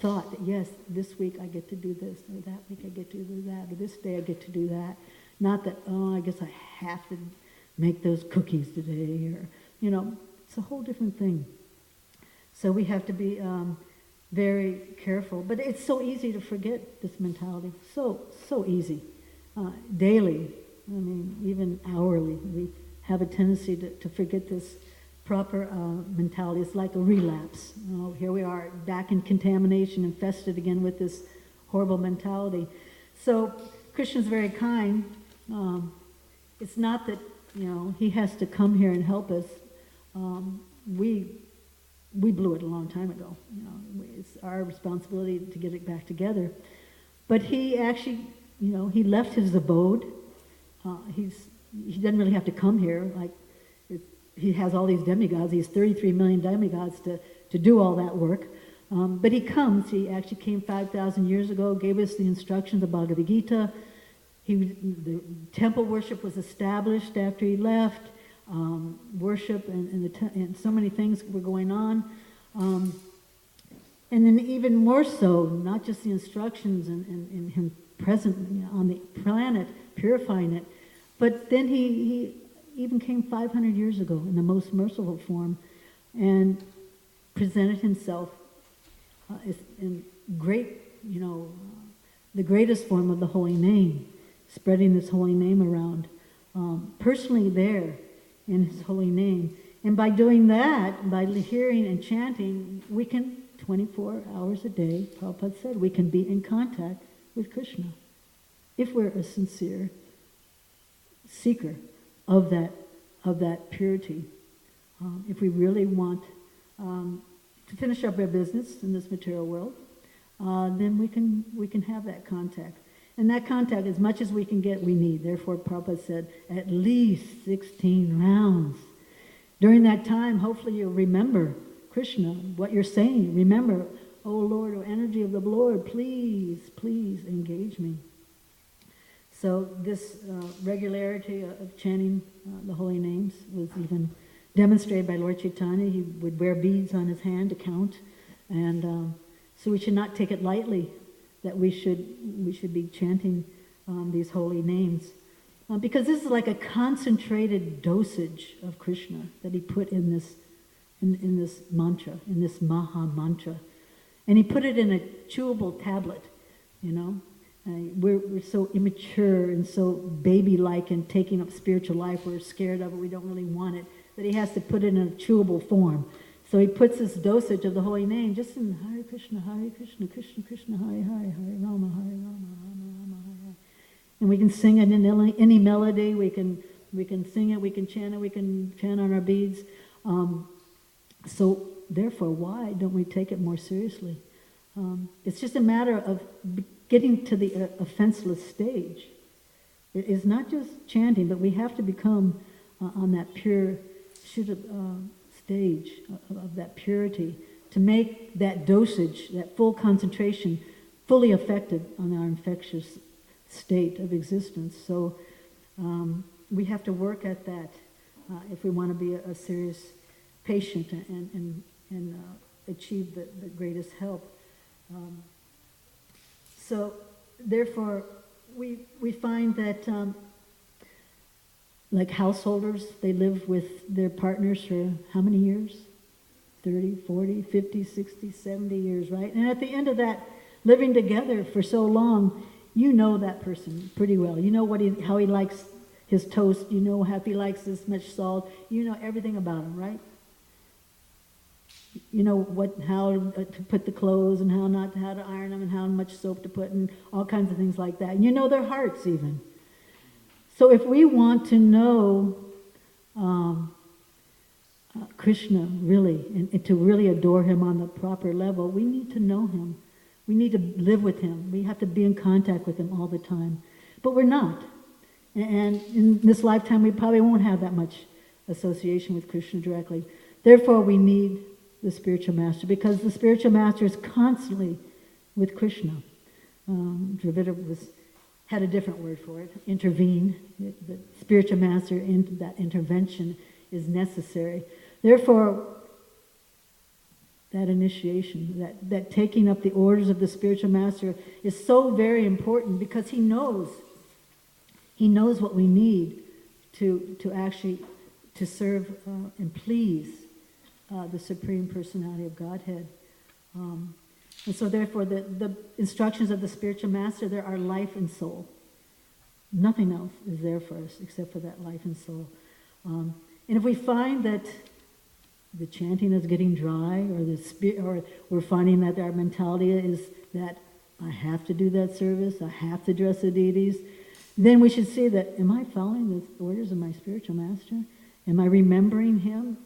thought that, yes, this week I get to do this, or that week I get to do that, or this day I get to do that. Not that, oh, I guess I have to make those cookies today, or, it's a whole different thing. So we have to be very careful. But it's so easy to forget this mentality. So easy. Daily. I mean, even hourly, we have a tendency to forget this proper mentality. It's like a relapse. Here we are, back in contamination, infested again with this horrible mentality. So Krishna's very kind. It's not that, he has to come here and help us. We blew it a long time ago. It's our responsibility to get it back together. But he actually, he left his abode. He doesn't really have to come here. Like, he has all these demigods. He has 33 million demigods to do all that work. But he comes. He actually came 5,000 years ago, gave us the instructions of Bhagavad Gita. The temple worship was established after he left. Worship and so many things were going on. And then even more so, not just the instructions and him present on the planet, purifying it, but then he even came 500 years ago in the most merciful form and presented himself in great, the greatest form of the holy name, spreading this holy name around, personally there in his holy name. And by doing that, by hearing and chanting, we can, 24 hours a day, Prabhupada said, we can be in contact with Krishna if we're a sincere seeker of that purity. If we really want to finish up our business in this material world, then we can have that contact. And that contact, as much as we can get, we need. Therefore, Prabhupada said, at least 16 rounds. During that time, hopefully you'll remember Krishna, what you're saying. Remember, oh Lord, oh energy of the Lord, please, please engage me. So this regularity of chanting the holy names was even demonstrated by Lord Chaitanya. He would wear beads on his hand to count. And so we should not take it lightly that we should be chanting these holy names. Because this is like a concentrated dosage of Krishna that he put in this mantra, in this Maha Mantra. And he put it in a chewable tablet, We're so immature and so baby-like in taking up spiritual life. We're scared of it. We don't really want it. That he has to put it in a chewable form. So he puts this dosage of the holy name just in Hare Krishna, Krishna Krishna, Hare Hare, Hare Rama, Rama Rama, Hare. And we can sing it in any melody. We can sing it. We can chant it. We can chant on our beads. So therefore, why don't we take it more seriously? It's just a matter of getting to the offenseless stage. It is not just chanting, but we have to become on that pure stage of that purity to make that dosage, that full concentration, fully effective on our infectious state of existence. So we have to work at that if we want to be a serious patient and achieve the greatest help. So therefore, we find that like householders, they live with their partners for how many years? 30, 40, 50, 60, 70 years, right? And at the end of that, living together for so long, you know that person pretty well. You know how he likes his toast. You know if he likes this much salt. You know everything about him, right? You know how to put the clothes and how to iron them and how much soap to put and all kinds of things like that. And you know their hearts even. So if we want to know Krishna really and to really adore him on the proper level, we need to know him. We need to live with him. We have to be in contact with him all the time. But we're not. And in this lifetime, we probably won't have that much association with Krishna directly. Therefore, we need the spiritual master, because the spiritual master is constantly with Krishna. Dravida had a different word for it, intervene. The spiritual master, that intervention is necessary. Therefore, that initiation, that taking up the orders of the spiritual master is so very important, because he knows what we need to actually to serve and please the Supreme Personality of Godhead. And so therefore the instructions of the spiritual master, there are life and soul. Nothing else is there for us except for that life and soul. And if we find that the chanting is getting dry, or we're finding that our mentality is that I have to do that service, I have to dress the deities, then we should see that, am I following the orders of my spiritual master? Am I remembering him,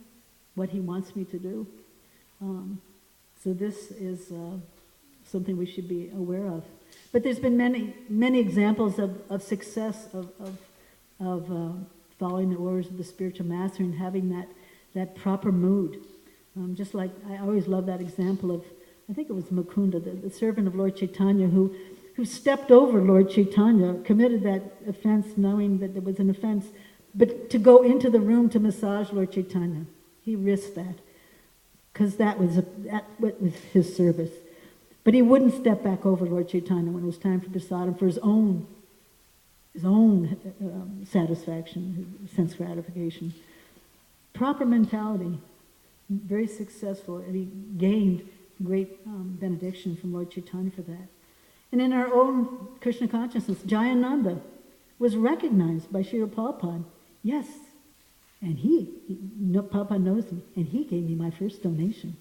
what he wants me to do? So this is something we should be aware of. But there's been many examples of success of following the orders of the spiritual master and having that proper mood. Just like, I always love that example of, I think it was Mukunda, the servant of Lord Chaitanya, who stepped over Lord Chaitanya, committed that offense knowing that there was an offense, but to go into the room to massage Lord Chaitanya. He risked that, because that was his service. But he wouldn't step back over Lord Chaitanya when it was time for prasadam for his own satisfaction, sense gratification. Proper mentality, very successful, and he gained great benediction from Lord Chaitanya for that. And in our own Krishna consciousness, Jayananda was recognized by Srila Prabhupada. Yes, and Prabhupada knows me, and he gave me my first donation.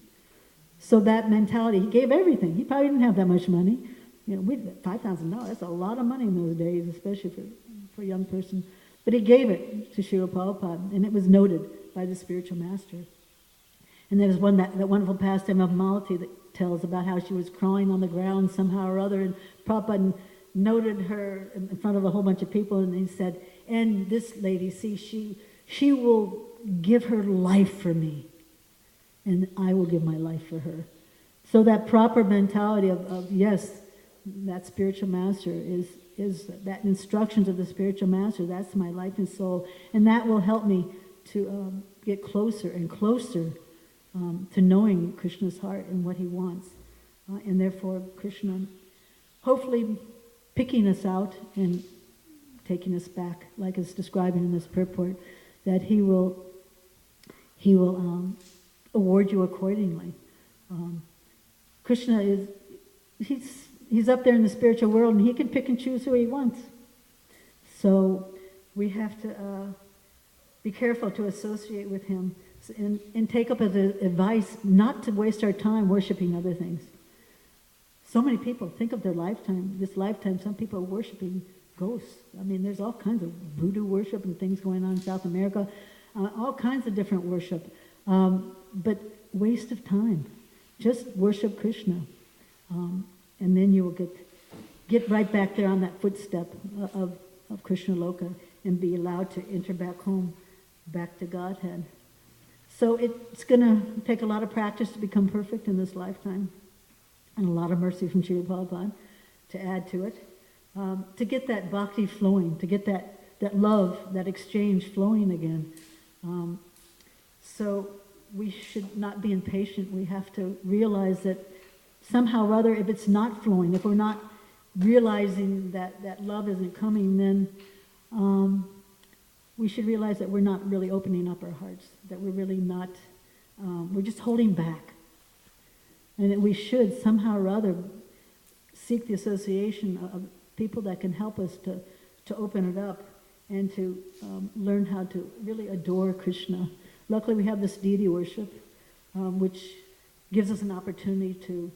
So that mentality, he gave everything. He probably didn't have that much money. $5,000, that's a lot of money in those days, especially for a young person. But he gave it to Srila Prabhupada, and it was noted by the spiritual master. And there's that wonderful pastime of Malati that tells about how she was crawling on the ground somehow or other, and Prabhupada noted her in front of a whole bunch of people, and he said, and this lady, see, she will give her life for me, and I will give my life for her. So that proper mentality of yes, that spiritual master is that instructions of the spiritual master, that's my life and soul, and that will help me to get closer and closer to knowing Krishna's heart and what he wants. And therefore Krishna hopefully picking us out and taking us back, like it's describing in this purport, that he will award you accordingly. Krishna he's up there in the spiritual world, and he can pick and choose who he wants. So we have to be careful to associate with him and take up his advice not to waste our time worshiping other things. So many people think of their lifetime, some people are worshiping ghosts. I mean, there's all kinds of voodoo worship and things going on in South America, all kinds of different worship. But waste of time. Just worship Krishna. And then you will get right back there on that footstep of Krishna Loka and be allowed to enter back home, back to Godhead. So it's going to take a lot of practice to become perfect in this lifetime, and a lot of mercy from Srila Prabhupada to add to it, to get that bhakti flowing, to get that love, that exchange flowing again. So we should not be impatient. We have to realize that somehow or other, if it's not flowing, if we're not realizing that love isn't coming, then we should realize that we're not really opening up our hearts, that we're really not, we're just holding back. And that we should somehow or other seek the association of people that can help us to open it up and to learn how to really adore Krishna. Luckily we have this deity worship, which gives us an opportunity to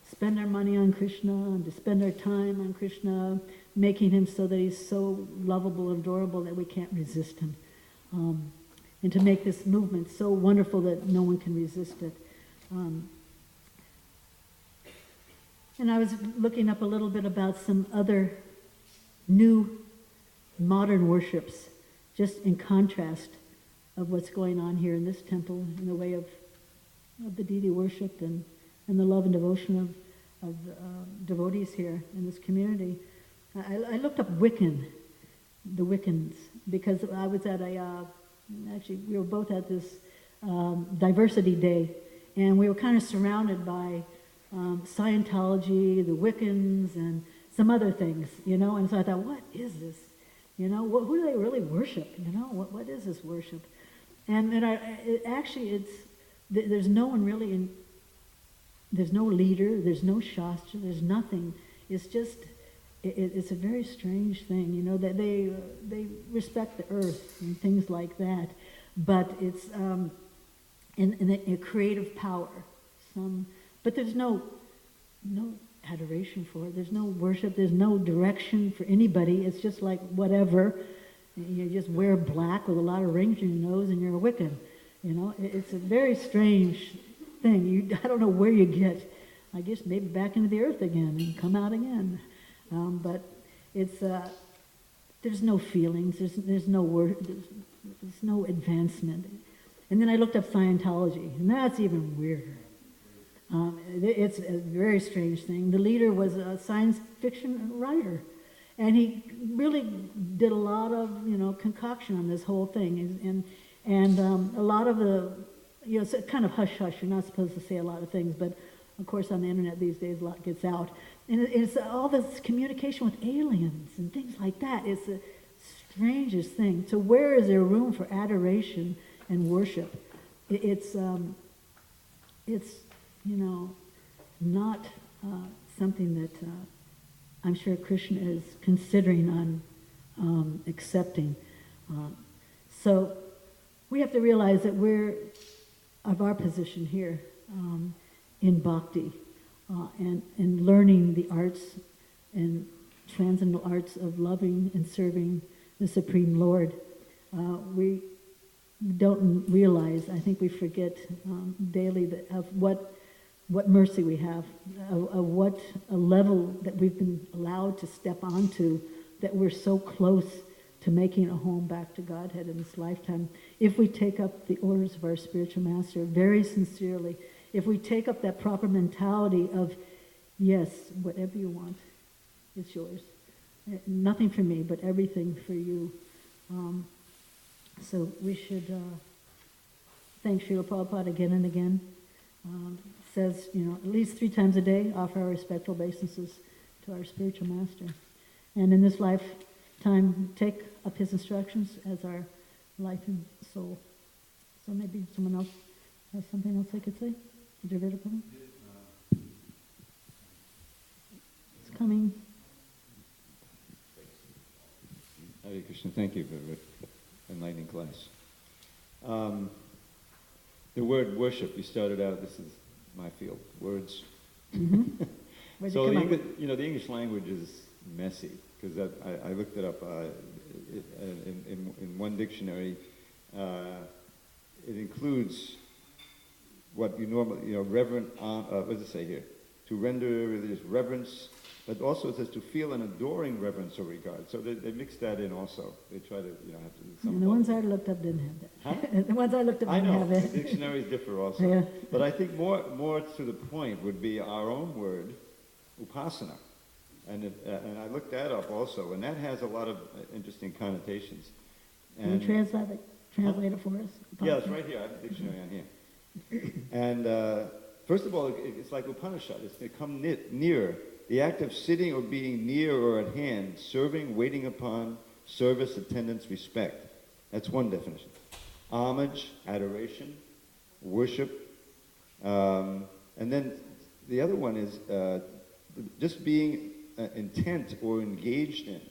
spend our money on Krishna and to spend our time on Krishna, making him so that he's so lovable and adorable that we can't resist him. And to make this movement so wonderful that no one can resist it. And I was looking up a little bit about some other new modern worships, just in contrast of what's going on here in this temple in the way of the deity worship and the love and devotion of devotees here in this community. I looked up Wiccan, the Wiccans, because I was at actually we were both at this diversity day, and we were kind of surrounded by Scientology, the Wiccans, and some other things, and so I thought, what is this? Who do they really worship? What is this worship? And there's no one really there's no leader, there's no shastra, there's nothing. It's just, it's a very strange thing, that they respect the earth and things like that, but it's in a creative power. But there's no adoration for it. There's no worship. There's no direction for anybody. It's just like whatever. You just wear black with a lot of rings in your nose and you're a Wiccan. It's a very strange thing. I don't know where you get, I guess maybe back into the earth again and come out again. But it's, there's no feelings. There's no word. There's no advancement. And then I looked up Scientology, and that's even weirder. It's a very strange thing. The leader was a science fiction writer, and he really did a lot of concoction on this whole thing, and a lot of the it's kind of hush hush. You're not supposed to say a lot of things, but of course on the internet these days a lot gets out, and it's all this communication with aliens and things like that. It's the strangest thing. So where is there room for adoration and worship? It's not something that I'm sure Krishna is considering on accepting. So we have to realize that we're of our position here in bhakti and learning the arts and transcendental arts of loving and serving the Supreme Lord. We don't realize, I think we forget daily of what mercy we have, of what a level that we've been allowed to step onto, that we're so close to making a home back to Godhead in this lifetime. If we take up the orders of our spiritual master very sincerely, if we take up that proper mentality of, yes, whatever you want, it's yours. Nothing for me, but everything for you. So we should thank Srila Prabhupada again and again. Says, at least 3 times a day, offer our respectful obeisances to our spiritual master. And in this lifetime, take up his instructions as our life and soul. So maybe someone else has something else they could say? Did you read it, Prabhupada? It's coming. Hare Krishna, thank you for the enlightening class. The word worship, you started out, this is my field, words. Mm-hmm. So the English language is messy, because I looked it up in one dictionary. It includes what you normally, reverent, what does it say here? To render religious reverence, but also it says to feel an adoring reverence or regard. So they mix that in also. They try to, have to. And the ones I looked up didn't have that. Huh? The ones I looked up didn't have it. The dictionaries differ also. Yeah. But I think more to the point would be our own word, upasana. And I looked that up also, and that has a lot of interesting connotations. Can you translate it for us? Yeah, it's right here. I have the dictionary on here. And first of all, it's like Upanishad. It's to come near. The act of sitting or being near or at hand, serving, waiting upon, service, attendance, respect. That's one definition. Homage, adoration, worship. And then the other one is just being intent or engaged in.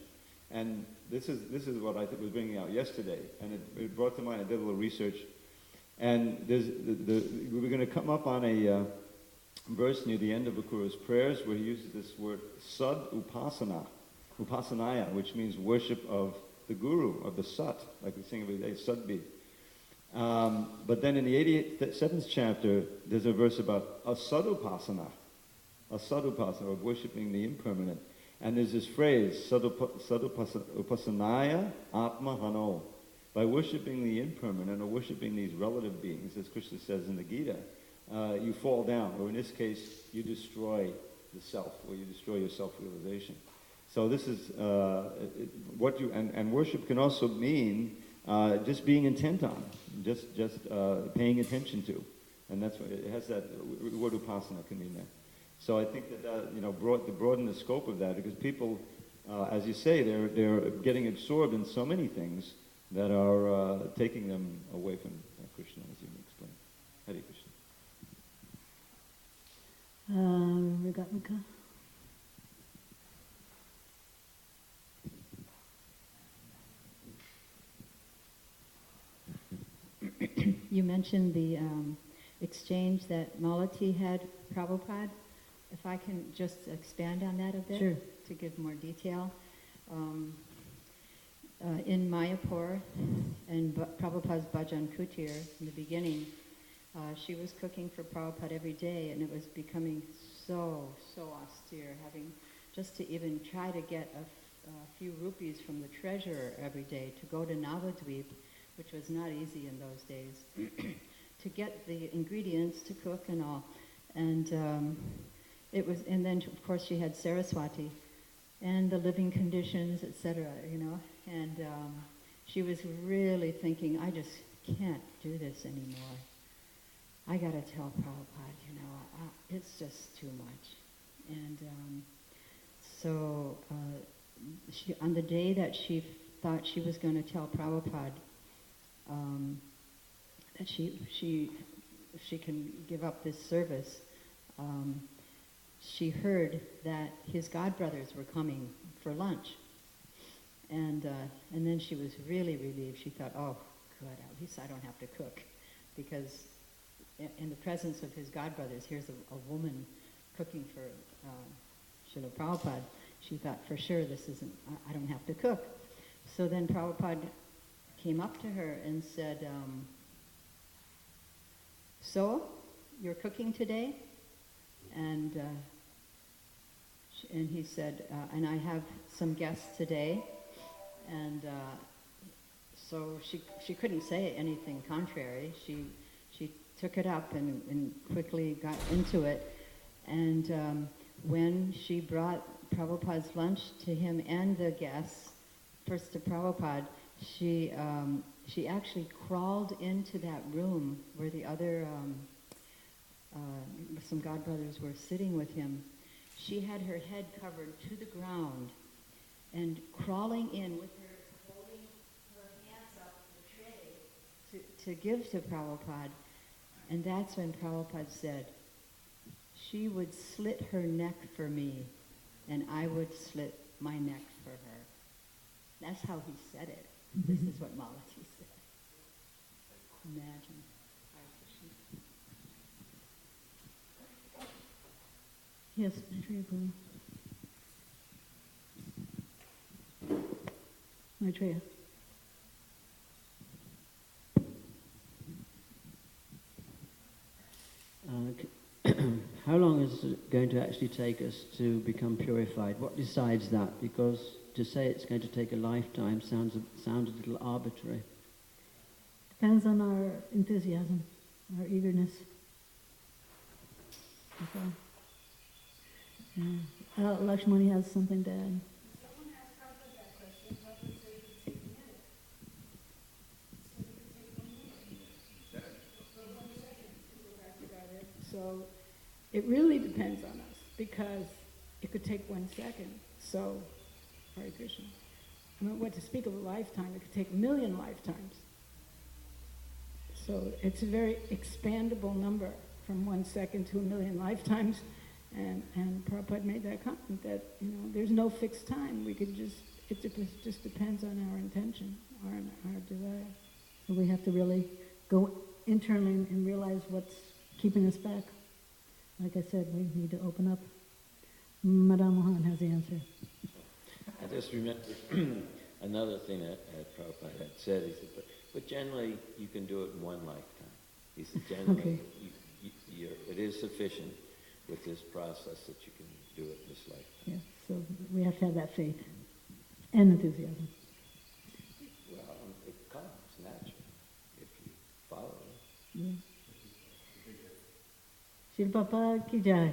And this is what I was bringing out yesterday. And it brought to mind, I did a little research. And we were going to come up on a verse near the end of Bakura's prayers where he uses this word sad upasana, upasanaya, which means worship of the guru, of the sat, like we sing every day, sadbi. But then in the 87th chapter, there's a verse about asadupasana, of worshiping the impermanent. And there's this phrase, sadupasanaya atma hano. By worshiping the impermanent or worshiping these relative beings, as Krishna says in the Gita, you fall down, or in this case, you destroy the self, or you destroy your self-realization. So this is what you, and worship can also mean just being intent on, just paying attention to. And that's what it has, that word upasana can mean that. So I think that, to broaden the scope of that, because people, as you say, they're getting absorbed in so many things that are taking them away from Krishna, as you explained. Hare Krishna. You mentioned the exchange that Malati had, Prabhupada. If I can just expand on that a bit, sure, to give more detail. In Mayapur and Prabhupada's Bhajan Kutir, in the beginning, she was cooking for Prabhupada every day, and it was becoming so austere, having just to even try to get a few rupees from the treasurer every day to go to Navadvip, which was not easy in those days, to get the ingredients to cook and all. And and then of course she had Saraswati and the living conditions, etc., and she was really thinking, I just can't do this anymore. I gotta tell Prabhupada, it's just too much. And so she, on the day that she thought she was going to tell Prabhupada that she can give up this service, she heard that his godbrothers were coming for lunch. And then she was really relieved. She thought, oh, good, at least I don't have to cook. Because in the presence of his godbrothers, here's a woman cooking for Srila Prabhupada. She thought, for sure, I don't have to cook. So then Prabhupada came up to her and said, so, you're cooking today? And he said, and I have some guests today. And so she couldn't say anything contrary. She took it up and quickly got into it. And when she brought Prabhupada's lunch to him and the guests, first to Prabhupada, she actually crawled into that room where the other, some godbrothers were sitting with him. She had her head covered to the ground and crawling in with her, holding her hands up the tray to give to Prabhupada. And that's when Prabhupada said, she would slit her neck for me, and I would slit my neck for her. That's how he said it. This is what Malati said. Imagine. yes, Maitreya. Maitreya. How long is it going to actually take us to become purified? What decides that? Because to say it's going to take a lifetime sounds a little arbitrary. Depends on our enthusiasm, our eagerness. Okay. Yeah. Lakshmani has something to add. Someone asked Harper that question. Harper said it could take a minute. So it could take 1 minute. So it really depends on us, because it could take 1 second. So, Hare Krishna. I mean, what to speak of a lifetime, it could take 1 million lifetimes. So it's a very expandable number from 1 second to 1 million lifetimes. And Prabhupada made that comment that, there's no fixed time. We could it just depends on our intention, our desire. So we have to really go internally and realize what's keeping us back. Like I said, we need to open up. Madame Mohan has the answer. I just remember another thing that Prabhupada had said. He said, but generally you can do it in one lifetime. He said, generally, it is sufficient with this process that you can do it this lifetime. Yeah, so we have to have that faith and enthusiasm. Well, it comes naturally if you follow it. Yeah. Shri Prabhupada ki jai.